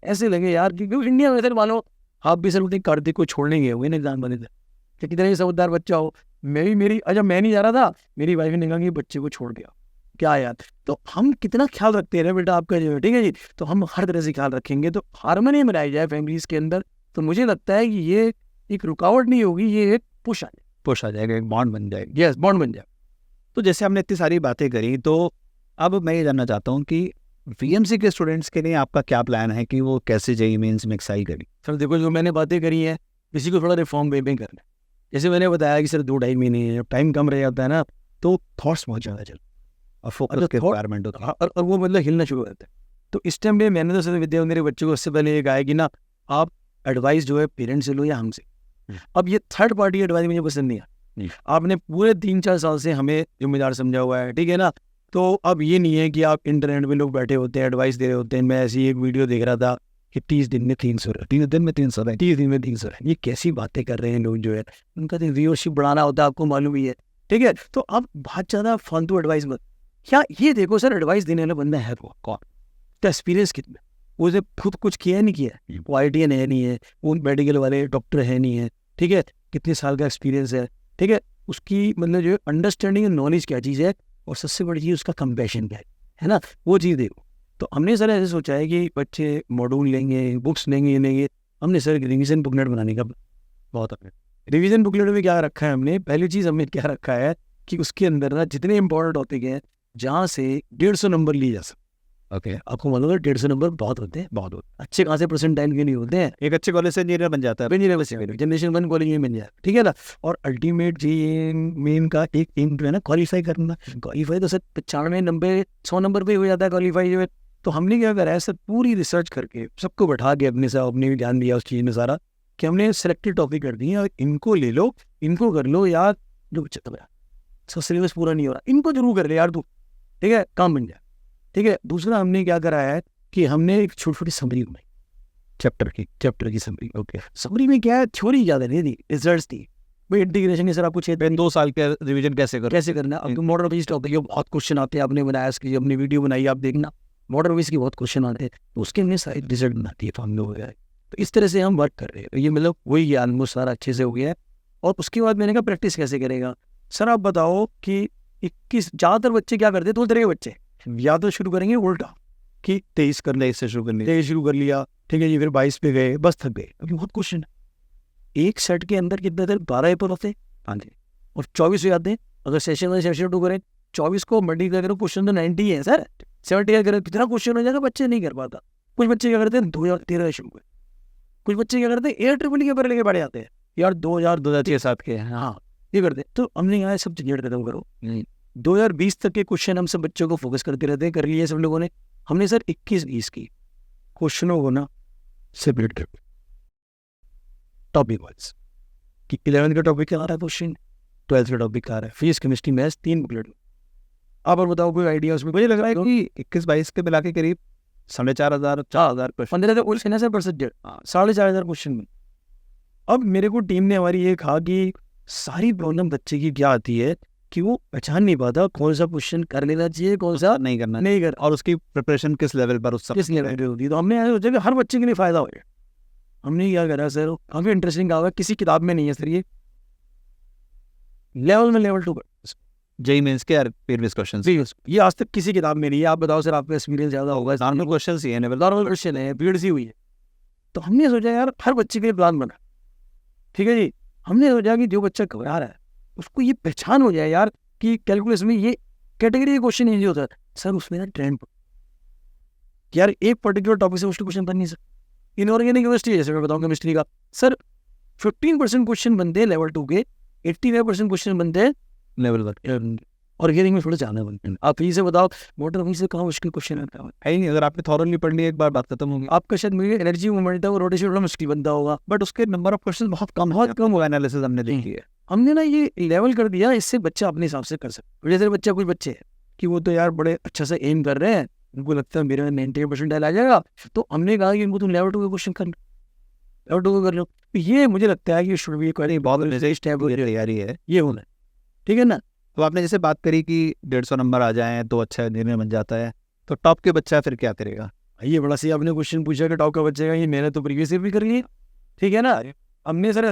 ऐसे लगे यार कि इंडिया में सर मानो आप भी सर उतनी कार्तिक को छोड़ने गए हुए ना एग्जाम बने थे, कि कितना ही समझदार बच्चा हो, अच्छा मैं नहीं जा रहा था, मेरी वाइफ ने कहा कि बच्चे को छोड़ गया, क्या यार। तो हम कितना ख्याल रखते हैं बेटा आपका जो है, ठीक है जी, तो हम हर तरह से ख्याल रखेंगे, तो हारमोनी बनाई जाए फैमिलीज के अंदर, तो मुझे लगता है कि ये एक रुकावट नहीं होगी, ये एक पुश आ जाएगा, एक बॉन्ड बन जाएगा। यस, बॉन्ड बन जाए। तो जैसे हमने इतनी सारी बातें करी, तो अब मैं ये जानना चाहता हूँ कि वीएमसी के स्टूडेंट्स के लिए आपका क्या प्लान है कि वो कैसे जेईई मेंस में एक्साइल करें? सर देखो, जो मैंने बातें करी हैं, किसी को थोड़ा रिफॉर्म वे में करना है। जैसे मैंने बताया कि सर 2-2.5 महीने जब टाइम कम रह जाता है ना, तो थॉट्स बहुत ज़्यादा चल और फोकस के रिक्वायरमेंट होता है, और वो मतलब हिलना शुरू करते हैं। तो इस टाइम पे मैंने तो सर विद्या मेरे बच्चों को उससे पहले ये कहा है कि ना, आप एडवाइस जो है पेरेंट्स से लो या हमसे। अब ये थर्ड पार्टी एडवाइस मुझे पसंद नहीं है। आपने पूरे 3-4 साल से हमें जिम्मेदार समझा हुआ है, ठीक है ना। तो अब ये नहीं है कि आप इंटरनेट में लोग बैठे होते हैं, एडवाइस दे रहे होते हैं। मैं ऐसी एक वीडियो देख रहा था कि 30 दिन में 300 है, 30 दिन में 300 है, 30 दिन में 300 है। ये कैसी बातें कर रहे हैं लोग जो है, उनका तो व्यूअरशिप बढ़ाना होता है, आपको मालूम ही है, ठीक है। तो आप बहुत ज़्यादा फालतू एडवाइस मत। क्या ये देखो सर, एडवाइस देने वाला बंदा है वो कौन, उसका एक्सपीरियंस कितना, उसने खुद कुछ किया नहीं किया, वो IITian है नहीं है, वो मेडिकल वाले डॉक्टर है नहीं है, ठीक है, कितने साल का एक्सपीरियंस है, ठीक है, उसकी मतलब जो अंडरस्टैंडिंग और नॉलेज क्या चीज़ है, और सबसे बड़ी चीज़ उसका कंपैशन क्या है ना, वो चीज़ देखो। तो हमने सर ऐसे सोचा है कि बच्चे मॉड्यूल लेंगे, बुक्स लेंगे। हमने सर रिवीजन बुकलेट बनाने का बहुत रिवीजन बुकलेट में क्या रखा है हमने, पहली चीज़ हमने क्या रखा है कि उसके अंदर ना जितने इंपॉर्टेंट टॉपिक हैं जहाँ से 150 नंबर लिए जा सकते। ओके, आपको मालूम है 150 नंबर बहुत होते हैं, बहुत होते हैं। अच्छे खासे परसेंटाइल के नहीं होते हैं। एक अच्छे कॉलेज से इंजीनियर बन जाता है, जनरेशन 1 कॉलेज में बन जाए, ठीक है ना। और अल्टीमेट जेईई मेन का एक एम जो है ना, क्वालिफाई करना। क्वालिफाई तो सर 95, 90, 100 नंबर पे हो जाता है क्वालिफाई जो है। तो हमने क्या करा है सर, पूरी रिसर्च करके सबको बैठा के अपने साथ, अपने भी ध्यान दिया उस चीज़ में सारा, कि हमने सेलेक्टेड टॉपिक कर दिए और इनको ले लो, इनको कर लो यार। जो बच्चा तो यार सिलेबस पूरा नहीं हो रहा, इनको जरूर कर ले यार तू, ठीक है, काम बन जाए, ठीक है। दूसरा हमने क्या करा है कि हमने एक छोटी छोटी समरी बनाई चैप्टर की समरी। ओके, समरी में क्या है, थ्योरी ज़्यादा नहीं दी, रिजल्ट्स दी। भाई इंटीग्रेशन के सर आपको 2 साल के रिवीजन कैसे करना। अब मॉडर्न ऑफिस टॉपिक बहुत क्वेश्चन आते हैं, आपने बनाया इसकी अपनी वीडियो बनाई, आप देखना, मॉडर्न ऑफिस की बहुत क्वेश्चन आते हैं, तो उसके हमने सारी रिजल्ट बनाती है हम लोग। तो इस तरह से हम वर्क कर रहे हैं। ये मतलब वही ज्ञान वो सारा अच्छे से हो गया है। और उसके बाद मैंने कहा प्रैक्टिस कैसे करेगा। सर आप बताओ कि 21 ज़्यादातर बच्चे क्या करते हैं, 2 तरह के बच्चे, या तो शुरू करेंगे उल्टा कि 23 कर ले, इससे शुरू कर लिया, 23 शुरू कर लिया, ठीक है जी, फिर 22 पे गए, बस थक गए। अभी बहुत क्वेश्चन है, एक सेट के अंदर कितने देर 12 पेपर होते हैं, हाँ जी, और 24 हो जाते हैं। अगर सेशन 2 करें, 24 को मल्टीप्लाई करो, क्वेश्चन तो 90 है सर, 70 करें, कितना क्वेश्चन हो जाएगा, बच्चे नहीं कर पाता। कुछ बच्चे क्या करते हैं 2013 शुरू करें, कुछ बच्चे क्या करते हैं AIIMS के पेपर लेके बैठ जाते हैं यार 2006-2007 के, हाँ ये करते हैं। तो हमने यहाँ सब झंझट खत्म करो, 2020 तक के क्वेश्चन हम सब बच्चों को फोकस करते रहते हैं, कर लिए सब लोगों ने। हमने सर 21-20 की क्वेश्चनों को ना सेपरेट कर टॉपिक वाइज, कि 11th का टॉपिक क्या आ रहा है क्वेश्चन, 12th का टॉपिक क्या आ रहा है, फिजिक्स केमिस्ट्री मैथ्स 3 बुकलेट। आप और बताओ कोई आइडिया उसमें? मुझे लग रहा है कि 21-22 के मिला के करीब 4,500 क्वेश्चन, 15,000 क्वेश्चन है सर पर सब्जेक्ट, 4,500 क्वेश्चन में। अब मेरे को टीम ने हमारी ये कहा कि सारी प्रॉब्लम बच्चे की क्या आती है कि वो पहचान नहीं पाता कौन सा क्वेश्चन कर लेना चाहिए, कौन सा नहीं करना, नहीं कर, और उसकी प्रिपरेशन किस लेवल पर, उस किस लेवल पे होती है। तो हमने ऐसा सोचा कि हर बच्चे के लिए फ़ायदा हो जाए। हमने क्या करा सर, काफ़ी इंटरेस्टिंग कहा, किसी किताब में नहीं है सर, ये लेवल 2 जेईई मेंस के प्रीवियस क्वेश्चन, ये आज तक किसी किताब में नहीं है। आप बताओ सर, आपका एक्सपीरियंस ज़्यादा होगा। नॉर्मल क्वेश्चन ही है, नॉर्मल क्वेश्चन है, भीड़ सी हुई है। तो हमने सोचा यार हर बच्चे के लिए प्लान बना, ठीक है जी। हमने सोचा कि जो बच्चा घबरा रहा है उसको ये पहचान हो जाए यार कि कैलकुलस में ये कैटेगरी का क्वेश्चन ईजी होता है सर, उसमें ना ट्रेंड यार एक पर्टिकुलर टॉपिक से उसके क्वेश्चन बन नहीं सकते। इनऑर्गेनिक केमिस्ट्री जैसे मैं बताऊँ केमिस्ट्री का सर 15% क्वेश्चन बनते हैं लेवल 2 के, 85% क्वेश्चन बनते हैं लेवल 1। ऑर्गेनिक में थोड़ा ज़्यादा बनते हैं। आप यही से बताओ मोटर वहीं से कहाँ मुश्किल क्वेश्चन आता है ही नहीं। अगर आपने थॉरली पढ़ लिया एक बार बात खत्म होगी। आपका शायद मुझे एनर्जी मोमेंटम और रोटेशन थोड़ा मुश्किल बनता होगा, बट उसके नंबर ऑफ क्वेश्चन बहुत कम होगा। एनालिसिस हमने देखी है, हमने ना ये लेवल कर दिया, इससे बच्चा अपने हिसाब से कर सकता है। जैसे बच्चा कुछ बच्चे हैं कि वो तो यार बड़े अच्छा से एम कर रहे हैं, उनको लगता है मेरे में 90% आ जाएगा, तो हमने कहा कि इनको तुम लेवल 2 के क्वेश्चन कर लो, लेवल 2 कर लो। तो ये मुझे लगता है कि शुड बी बहुत स्टेप तैयारी है ये होना, ठीक है ना। तो आपने जैसे बात करी कि 150 नंबर आ जाएं तो अच्छा इंजीनियर बन जाता है, तो टॉप के बच्चा फिर क्या करेगा? ये बड़ा सही आपने क्वेश्चन पूछा कि टॉप का बच्चे का, ये मैंने तो प्रीवियस भी कर ली, ठीक है ना। हमने सर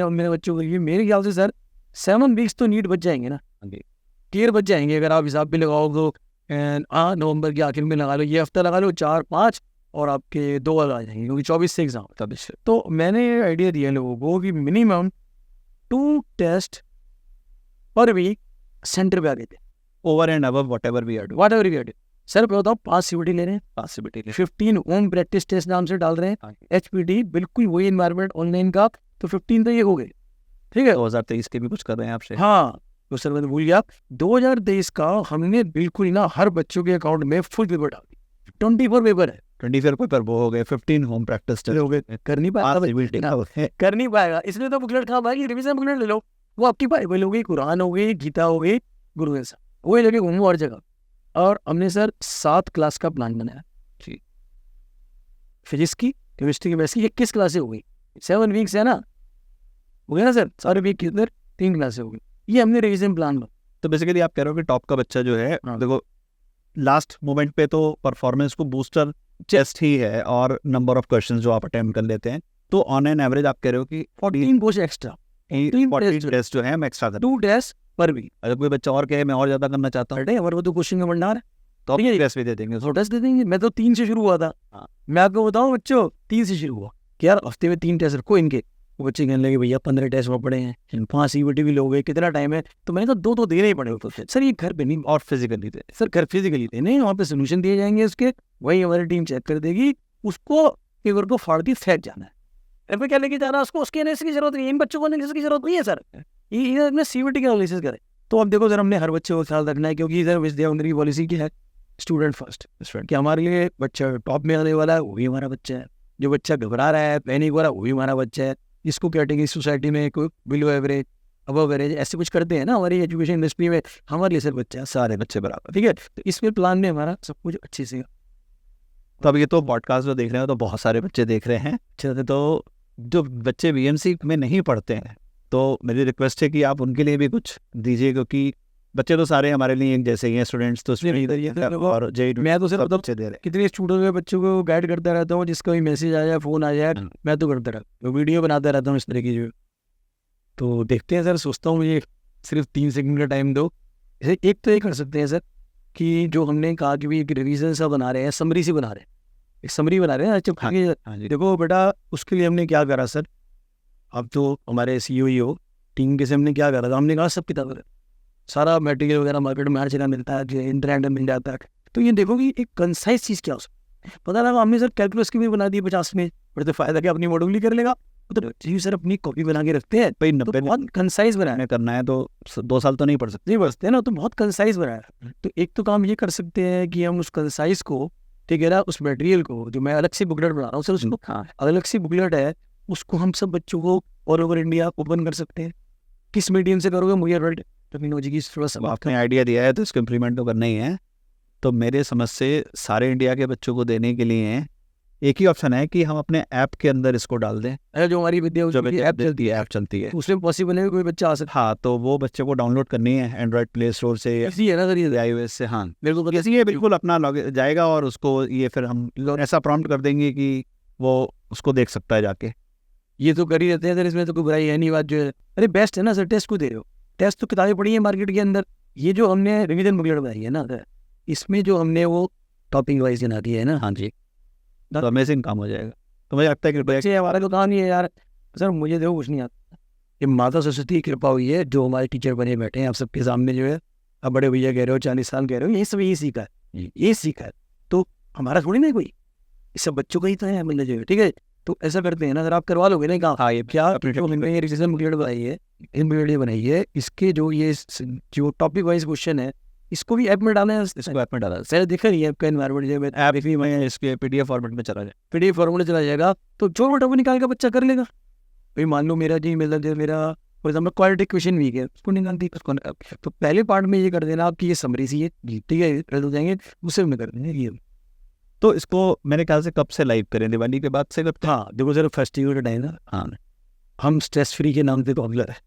मेरे बच्चों को ये मेरे ख्याल से सर 7 वीक्स तो नीट बच जाएंगे ना, क्लियर बच जाएंगे। अगर आप हिसाब भी लगाओ तो नवंबर के आखिर में लगा लो, ये हफ्ता लगा लो 4-5, और आपके 2 आ जाएंगे, क्योंकि 24 से एग्जाम। तब तो मैंने आइडिया दिया लोगों को कि minimum 2 test per week centre पे आ गए थे, over and above whatever we are do. Whatever you do. Sir मैं बताऊँ 5 CBT ले रहे हैं, पॉसिबिलिटी 15 होम प्रैक्टिस टेस्ट नाम से डाल रहे हैं, HPT बिल्कुल वही एनवायरनमेंट ऑनलाइन का, तो 15 तो ये हो गए, ठीक है। 2023 के भी कुछ कर रहे हैं आपसे। हाँ तो सर मैं भूल गया, 2023 का हमने बिल्कुल ना हर बच्चों के अकाउंट में फुल पेपर डाल दी, 24 पेपर है, 24 पेपर वो हो गए, 15 होम प्रैक्टिस हो गए, कर नहीं पाएगा, कर नहीं पाएगा, इसलिए तो बुकलेट कहा भाई रिवीजन बुकलेट ले लो, वो आपकी बाइबल हो गई, कुरान हो गई, गीता हो गई, गुरु ग्रंथ, वो लेके घूमो हर जगह। और हमने सर 7 क्लास का प्लान बनाया जी, फिजिक्स की, केमिस्ट्री की, मैथ्स की 21 क्लासें हो गई, 7 वीक्स है ना, हो गया ना सर, सारे वीक के अंदर 3 क्लासें हो गई, ये हमने रिवीजन प्लान बना। तो बेसिकली आप कह रहे हो कि टॉप का बच्चा जो है, हाँ। देखो लास्ट मोमेंट पे तो परफॉर्मेंस को बूस्टर टेस्ट ही है और नंबर ऑफ क्वेश्चंस जो आप अटेम्प्ट कर लेते हैं, तो ऑन एन एवरेज आप कह रहे हो कि 14 क्वेश्चन एक्स्ट्रा, 40 टेस्ट जो है हम एक्स्ट्रा करते 2 टेस्ट पर वीक। हैं। अगर कोई बच्चा और कहे मैं और ज्यादा करना चाहता हूँ, अरे हमारे को तो क्वेश्चन का भंडार है, तो आप ठीक है। टेस्ट भी दे देंगे उसको। तो टेस्ट दे देंगे। मैं तो 3 से शुरू हुआ था, हाँ। मैं आपको बताऊं बच्चों 3 से शुरू हुआ कि यार हफ्ते में 3 टेस्ट रखो इनके, वो बच्चे कहने लगे भैया 15 टेस्ट में पड़े हैं, 5 CBT भी लोगे, कितना टाइम है, तो मैंने कहा 2 तो देने ही पड़ेगा। तो सर ये घर पे नहीं, और फिजिकली दे, सर घर फिजिकली देने, वहाँ पे सोल्यूशन दिए जाएंगे उसके, वही हमारी टीम चेक कर देगी, उसको पेपर को फाड़ के फेंक जाना है, घर पे क्या लेके जाना है उसको, उसके एनालिसिस की जरूरत नहीं है, इन बच्चों को एनालिसिस की जरूरत नहीं है सर, ये अपने CBT का एनालिसिस करें। तो अब देखो सर हमने हर बच्चे को ख्याल रखना है, क्योंकि सर विद्यामंदिर की पॉलिसी क्या है, स्टूडेंट फर्स्ट, कि हमारे लिए बच्चा टॉप में आने वाला है वही हमारा बच्चा है, जो बच्चा घबरा रहा है पैनिक हो रहा है वही हमारा बच्चा है, जिसको कैटेगरी सोसाइटी में कोई बिलो एवरेज अबव एवरेज ऐसे कुछ करते हैं ना हमारी एजुकेशन इंडस्ट्री में, हमारे लिए सर बच्चा है सारे बच्चे बराबर, ठीक है। तो इसमें प्लान में हमारा सब कुछ अच्छे से। तो अब ये तो पॉडकास्ट जो देख रहे हैं तो बहुत सारे बच्चे देख रहे हैं, अच्छा तो जो बच्चे BMC में नहीं पढ़ते हैं, तो मेरी रिक्वेस्ट है कि आप उनके लिए भी कुछ दीजिए, क्योंकि बच्चे तो सारे हमारे लिए एक जैसे ही हैं, स्टूडेंट्स तो और मैं तो सिर्फ बच्चे दे रहे हैं। कितने स्टूडेंट के बच्चों को गाइड करता रहता हूँ, जिसका भी मैसेज आ जाए फोन आ जाए मैं तो करता रहता हूँ, वीडियो बनाता रहता हूँ इस तरह की जो। तो देखते हैं सर, सोचता हूँ मुझे सिर्फ 3 सेकंड का टाइम दो। एक तो ये कर सकते हैं सर कि जो हमने कहा कि भी एक रिवीजन सा बना रहे हैं, समरी से बना रहे हैं, एक समरी बना रहे हैं अच्छा। हाँ जी। देखो बेटा उसके लिए हमने क्या करा सर, अब तो हमारे CEO टीम के से हमने क्या करा था, हमने कहा सब किताबें सारा मटेरियल वगैरह मार्केट में हर जगह मिलता है, इंटरनेट में मिल जाता है, तो ये देखो कि एक कंसाइज चीज़ क्या हो सकती है। पता लगा हमने सर कैलकुलस की भी बना दी 50 में, बड़े तो फायदा क्या अपनी मॉड्यूल ही कर लेगा, तो जी सर अपनी कॉपी बना के रखते हैं भाई, तो 90 बहुत कंसाइज बनाया करना है तो 2 साल तो नहीं पढ़ सकते, नहीं बचते ना, तो बहुत कंसाइज बनाया। तो एक तो काम ये कर सकते हैं कि हम उस कंसाइज को, ठीक है ना, उस मटेरियल को जो मैं अलग से बुकलेट बना रहा हूँ सर, उसको अलग से बुकलेट है, उसको हम सब बच्चों को ऑल ओवर इंडिया ओपन कर सकते हैं। किस मीडियम से करोगे मुझे टेक्नोलॉजी की थोड़ा सा आपने आइडिया दिया है तो इसको इम्प्लीमेंट तो करना ही है। तो मेरे समझ से सारे इंडिया के बच्चों को देने के लिए एक ही ऑप्शन है कि हम अपने ऐप के अंदर इसको डाल दें, जो हमारी विद्या ऐप चलती है उसमें पॉसिबल है कोई बच्चा आ सकता। हाँ, तो वो बच्चे को डाउनलोड करनी है एंड्रॉइड प्ले स्टोर से या इसी है ना सर ये iOS से। हाँ मेरे को कैसे ये बिल्कुल अपना लॉग जाएगा और उसको ये फिर हम ऐसा प्रॉम्प्ट कर देंगे कि वो उसको देख सकता है जाके। ये तो कर ही रहते हैं सर, इसमें तो कोई बुराई है नहीं बात जो है। अरे बेस्ट है ना सर, टेस्ट को दे रहे हो, टेस्ट तो किताबें पढ़ी है मार्केट के अंदर, ये जो हमने रिवीजन बुकलेट बनाई है ना सर, इसमें जो हमने वो टॉपिक वाइज बना दी है ना, हाँ जी, तो अमेजिंग काम हो जाएगा। तो मुझे लगता है कि बच्चे हमारा तो काम नहीं है यार सर, मुझे देखो कुछ नहीं आता, ये माता सरस्वती की कृपा हुई है जो हमारे टीचर बने बैठे हैं आप सबके सामने जो है। अब बड़े भैया कह रहे हो 40 साल कह रहे हो, यही सब यही सीखा है, ये सीखा है, तो हमारा थोड़ी ना कोई, इस सब बच्चों का ही तो है मतलब जो है, ठीक है। तो ऐसा करते हैं ना सर, आप करवा लोगे ना काम। हाँ, ये क्या जो हमने रिवीजन बुकलेट बनाई है, इन बुकलेट बनाई है, इसके जो ये जो टॉपिक वाइज क्वेश्चन है इसको भी ऐप में डालना है, इसको ऐप में डाला सर देखा नहीं ऐप का एनवायरमेंट जो ऐप भी मैं इसके PDF फॉर्मेट में चला जाए, PDF फॉर्मूला चला जाएगा, तो जो बटा वो निकाल के बच्चा कर लेगा। भाई मान लो मेरा जी मतलब जो मेरा for example quality question week है, उसको निकाल दी उसको, तो पहले पार्ट में ये कर देना आपकी ये समरी सी है, ठीक है, रद्द हो जाएंगे, उससे में कर देंगे ये। तो इसको मेरे ख्याल से कब से लाइव करें, दिवाली के बाद से करते हैं? हाँ देखो सर फेस्टिवल का टाइम है, हाँ हम स्ट्रेस फ्री के नाम से पॉपुलर है,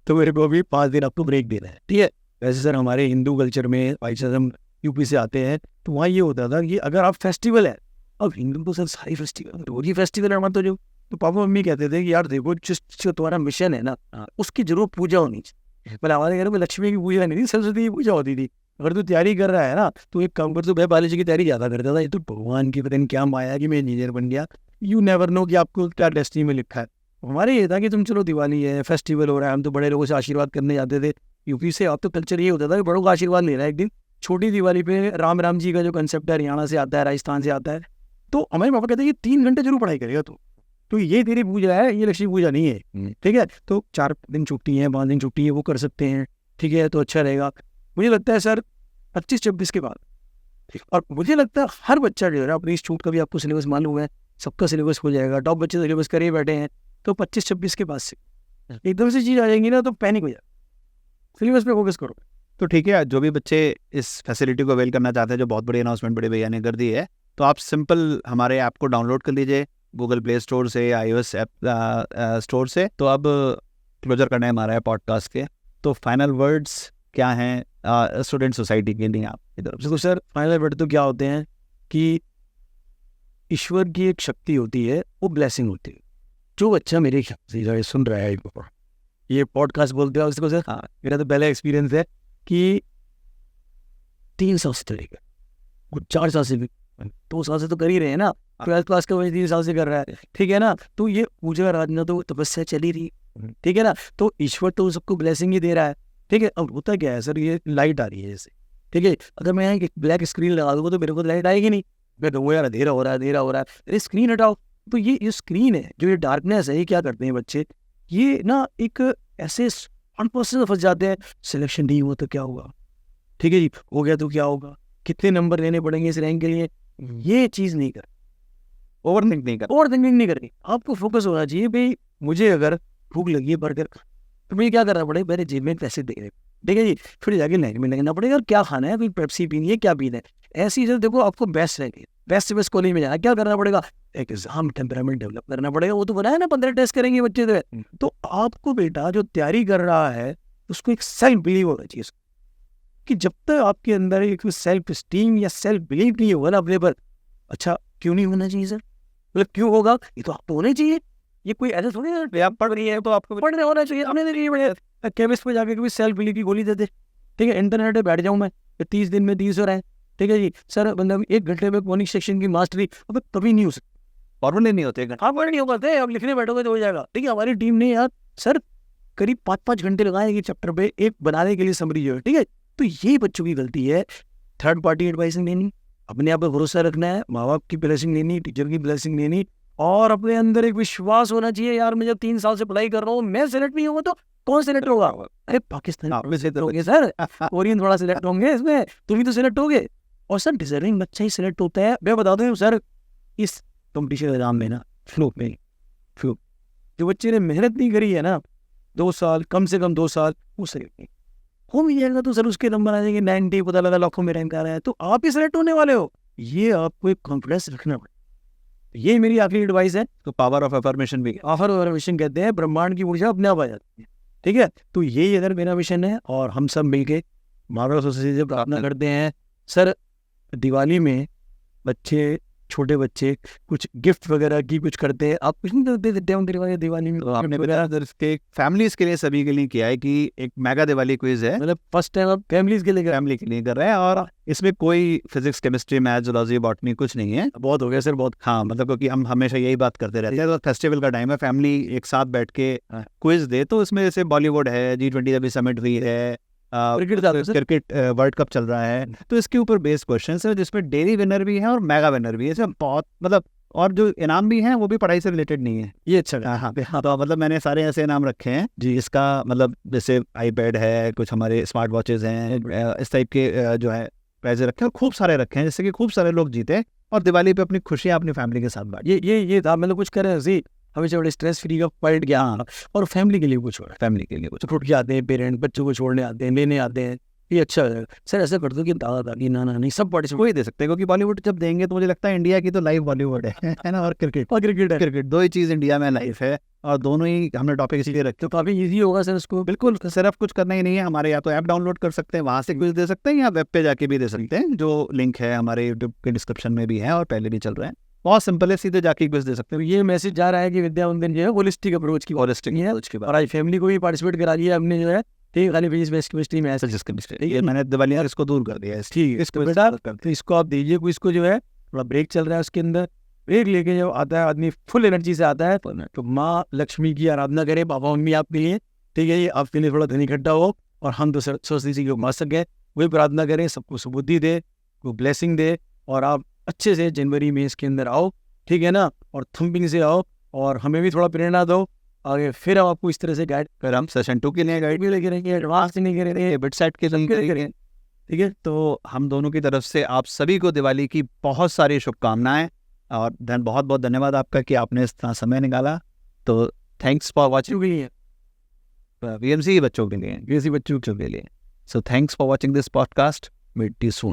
तो मेरे को अभी 5 दिन आपको ब्रेक देना है, ठीक है। वैसे सर हमारे हिंदू कल्चर में वाइस हम UP से आते हैं, तो वहाँ ये होता था कि अगर आप फेस्टिवल है, अब हिंदू तो सर सारी फेस्टिवल रोज ही फेस्टिवल है हमारा, तो जो तो पापा मम्मी कहते थे कि यार देखो जो तुम्हारा मिशन है ना उसकी जरूर पूजा होनी चाहिए। मतलब हमारे घर में लक्ष्मी की पूजा नहीं थी, सरस्वती की पूजा होती थी, अगर तू तैयारी कर रहा है ना तो एक काम कर, तू बायोलॉजी की तैयारी ज़्यादा करता था, ये तो भगवान की पता नहीं क्या माया कि मैं इंजीनियर बन गया। यू नेवर नो कि आपको क्या डेस्टिनी में लिखा है। हमारे ये था कि तुम चलो दिवाली है, फेस्टिवल हो रहा है, हम तो बड़े लोगों से आशीर्वाद करने जाते थे यूपी से। अब तो कल्चर ये होता था कि बड़ों का आशीर्वाद लेना है एक दिन। छोटी दिवाली पे राम जी का जो कंसेप्ट है, हरियाणा से आता है, राजस्थान से आता है, तो हमारे पापा कहते हैं कि 3 घंटे जरूर पढ़ाई करेगा तू, तो ये तेरी पूजा है, ये लक्ष्मी पूजा नहीं है, ठीक है। तो 4 दिन छुट्टी है, 5 दिन छुट्टी है, वो कर सकते हैं, ठीक है, तो अच्छा रहेगा। मुझे लगता है सर 25-26 के बाद, और मुझे लगता है हर बच्चा जो है ना, अपनी छूट का भी आपको सिलेबस मालूम है, सबका सिलेबस हो जाएगा, टॉप बच्चे सिलेबस करे बैठे हैं, तो 25-26 के बाद से एकदम से चीज़ आ जाएंगी ना तो पैनिक हो जाए। सिलेबस पे फोकस करो। तो ठीक है, जो भी बच्चे इस फैसिलिटी को अवेल करना चाहते हैं, जो बहुत बड़ी अनाउंसमेंट बड़े भैया ने कर दी है, तो आप सिंपल हमारे ऐप को डाउनलोड कर लीजिए गूगल प्ले स्टोर से या iOS ऐप स्टोर से। तो अब क्लोजर करना है हमारा पॉडकास्ट के, तो फाइनल वर्ड्स क्या हैं स्टूडेंट सोसाइटी के लिए आप इधर? देखो सर, फाइनल वर्ड तो क्या होते हैं कि ईश्वर की एक शक्ति होती है, वो ब्लेसिंग होती है। जो बच्चा मेरे ख्याल से जो सुन रहा है ये पॉडकास्ट बोलते हैं उसको सर, हाँ मेरा तो पहला एक्सपीरियंस है कि 3 साल से चलेगा, कुछ 4 साल से भी, 2 साल से तो कर ही रहे हैं ना, 12th क्लास का वही 3 साल से कर रहा है, ठीक है ना। तो ये पूजा आराधना तो तपस्या चली रही, ठीक है ना। तो ईश्वर तो सबको ब्लेसिंग ही दे रहा है, ठीक है। अब होता क्या है सर, ये लाइट आ रही है जैसे, ठीक है, अगर मैं एक ब्लैक स्क्रीन लगा दूंगा तो मेरे को लाइट आएगी नहीं, मैं कहूँगा यार अंधेरा हो रहा है, अंधेरा हो रहा है, अरे स्क्रीन हटाओ। तो ये स्क्रीन है, जो ये डार्कनेस है, ये क्या करते हैं बच्चे, ये ना एक ऐसे अनप्रोसेस में फंस जाते हैं, सिलेक्शन नहीं हुआ तो क्या होगा, ठीक है जी, हो गया तो क्या होगा, कितने नंबर लेने पड़ेंगे इस रैंक के लिए, ये चीज़ नहीं कर, ओवर थिंकिंग नहीं करनी। आपको फोकस होना चाहिए भाई, मुझे अगर भूख लगी है बर्गर, तो मुझे क्या करना पड़ेगा, मेरे जेब में पैसे दे रहे, ठीक है जी, फिर जाके लाइन में लगना पड़ेगा, और क्या खाना है, कोई पेप्सी पीनी है, क्या पीना है, ऐसी चीज़। देखो आपको बेस्ट रहेगी, बेस्ट से बेस्ट कॉलेज में जाना, क्या करना पड़ेगा, एक एग्जाम टेम्परामेंट डेवलप करना पड़ेगा, वो तो बनाया ना 15 टेस्ट करेंगे बच्चे से। तो आपको बेटा जो तैयारी कर रहा है उसको एक सेल्फ बिलीव होना चाहिए, कि जब तक आपके अंदर एक सेल्फ स्टीम या सेल्फ बिलीव नहीं होगा ना अपने पर, अच्छा क्यों नहीं होना चाहिए सर, मतलब क्यों होगा, ये तो आपको होने चाहिए। ये कोई ऐसा थोड़ी है आप पढ़ रही है तो आपको पढ़ने होना चाहिए, हमने नहीं केमिस्ट पे जाके कभी सेल्फ बिलीव की गोली दे दे, ठीक है, इंटरनेट पे बैठ जाऊँ मैं 30 दिन में 30 हो रहा है, ठीक है जी सर, मतलब 1 घंटे में कॉनिक सेक्शन की मास्टरी, अब कभी नहीं हो सकती, फॉर्मूले नहीं होते, हाँ पढ़ नहीं हो पाते, अब लिखने बैठोगे तो हो जाएगा, ठीक है। हमारी टीम ने यार सर करीब 5-5 घंटे लगाए एक चैप्टर पे, एक बनाने के लिए समरी जो है, ठीक है। तो ये बच्चों की गलती है, थर्ड पार्टी एडवाइसिंग लेनी, अपने आप पे भरोसा रखना है, माँ बाप की ब्लेसिंग लेनी, टीचर की ब्लेसिंग लेनी, और अपने अंदर एक विश्वास होना चाहिए, यार मैं जब 3 साल से पढ़ाई कर रहा हूँ, मैं सेलेक्ट नहीं होगा तो कौन सेलेक्ट होगा, अरे पाकिस्तान सेलेक्ट होंगे सर, कोरियन थोड़ा सेलेक्ट होंगे, इसमें तुम ही तो सेलेक्ट होगे, और सर डिजर्विंग बच्चा ही सेलेक्ट होता है। मैं बता दूँ सर, इस कॉम्पिटिशन एग्जाम में ना फ्लो जो बच्चे ने मेहनत नहीं करी है ना 2 साल, कम से कम 2 साल, वो सेलेक्ट नहीं हो भी जाएगा, तो सर उसके नंबर आ जाएंगे 90, पता लगा लाखों में रैंक आ रहा है, तो आप ही सेलेक्ट होने वाले हो, ये आपको एक कॉन्फिडेंस रखना पड़ेगा। ये मेरी आखिरी एडवाइस है। तो पावर ऑफ अफर्मेशन भी, अफर्मेशन कहते हैं, ब्रह्मांड की ऊर्जा अपने आप आ जाती है, ठीक है। तो यही इधर मेरा मिशन है, और हम सब मिलके मार्वल सोसाइटी से प्रार्थना करते हैं सर, दिवाली में बच्चे, छोटे बच्चे कुछ गिफ्ट वगैरह की कुछ करते हैं, आप कुछ नहीं करते दिवाली में? तो आपने बताया इसके फैमिलीज के लिए, सभी के लिए किया है कि एक मेगा दिवाली क्विज है, मतलब फर्स्ट टाइम आप फैमिलीज के लिए कर रहे हैं, और इसमें कोई physics, chemistry, math, zoology, botany कुछ नहीं है। बहुत हो गया सर, बहुत। हाँ, मतलब क्योंकि हम हमेशा यही बात करते रहते हैं, तो फेस्टिवल का टाइम है, फैमिली एक साथ बैठ के क्विज दे, तो इसमें जैसे बॉलीवुड है, G20 अभी समिट हुई है, क्रिकेट वर्ल्ड कप चल रहा है, तो इसके ऊपर बेस्ड क्वेश्चंस है, जिसमें डेली विनर भी है और मेगा विनर भी है, इसमें बहुत मतलब, और जो इनाम भी हैं वो भी पढ़ाई से रिलेटेड नहीं है, ये अच्छा है। हाँ, तो मतलब मैंने सारे ऐसे इनाम रखे हैं जी, इसका मतलब जैसे आईपैड है, कुछ हमारे स्मार्ट वॉचेज हैं, इस टाइप के जो है प्राइज रखे हैं, और खूब सारे रखे हैं, जिससे कि खूब सारे लोग जीते और दिवाली पे अपनी खुशियाँ अपनी फैमिली के साथ बांट। ये था, मतलब कुछ करें जी, हमेशा बड़े स्ट्रेस फ्री का पॉइंट गया, और फैमिली के लिए कुछ हो रहा है, फैमिली के लिए कुछ उठ के आते हैं, पेरेंट्स बच्चों को छोड़ने आते हैं, लेने आते हैं, ये अच्छा है सर। ऐसा कर दो कि दादा दादी नाना नहीं सब पार्टिसिपेट कोई दे सकते हैं, क्योंकि बॉलीवुड जब देंगे तो मुझे लगता है इंडिया की तो लाइव बॉलीवुड है ना, और क्रिकेट 2 ही चीज़ इंडिया में लाइव है, और दोनों ही हमने टॉपिक इसलिए रखे, तो काफ़ी ईजी होगा सर उसको। बिल्कुल, सिर्फ कुछ करना ही नहीं है, हमारे या तो ऐप डाउनलोड कर सकते हैं, वहाँ से क्विज दे सकते हैं, या वेब पे जाके भी दे सकते हैं, जो लिंक है हमारे यूट्यूब के डिस्क्रिप्शन में भी है, और पहले भी चल रहा है, बहुत सिंपल है, सीधे जाके क्विज दे सकते हैं। ये मैसेज जा रहा है कि विद्या वंदन जो है होलिस्टिक अप्रोच की, होलिस्टिक है, और आज फैमिली को भी पार्टिसिपेट करा लिया हमने जो है, ठीक है, खाली फिजिक्स केमिस्ट्री में ऐसा फिजिक्स केमिस्ट्री, ठीक है, मैंने दिवाली इसको दूर कर दिया। ठीक है, इसको बेटा तो इसको आप दीजिए, कोई इसको जो है थोड़ा ब्रेक चल रहा है उसके अंदर, ब्रेक लेके जब आता है आदमी फुल एनर्जी से आता है तो माँ लक्ष्मी की आराधना करे, पापा मम्मी आपके लिए, ठीक है, ये आपके लिए थोड़ा धन इकट्ठा हो और हम तो सरस्वती जी को मार सकें, वही प्रार्थना करें, सबको सुबुद्धि दे, को ब्लेसिंग दे, और आप अच्छे से जनवरी में इसके अंदर आओ, ठीक है ना, और थम्पिंग से आओ और हमें भी थोड़ा प्रेरणा दो आगे, फिर हम आपको इस तरह से गाइड, फिर हम सेशन 2 के लिए गाइड भी लेके रहेंगे, एडवांस नहीं करेंगे, बिट सेट के लिए करेंगे, ठीक है। तो हम दोनों की तरफ से आप सभी को दिवाली की बहुत सारी शुभकामनाएं, और बहुत बहुत धन्यवाद आपका कि आपने इतना समय निकाला। तो थैंक्स फॉर वॉचिंग, के लिए वीएमसी बच्चों के लिए, किसी बच्चों के लिए। So thanks for watching this podcast, meet you soon.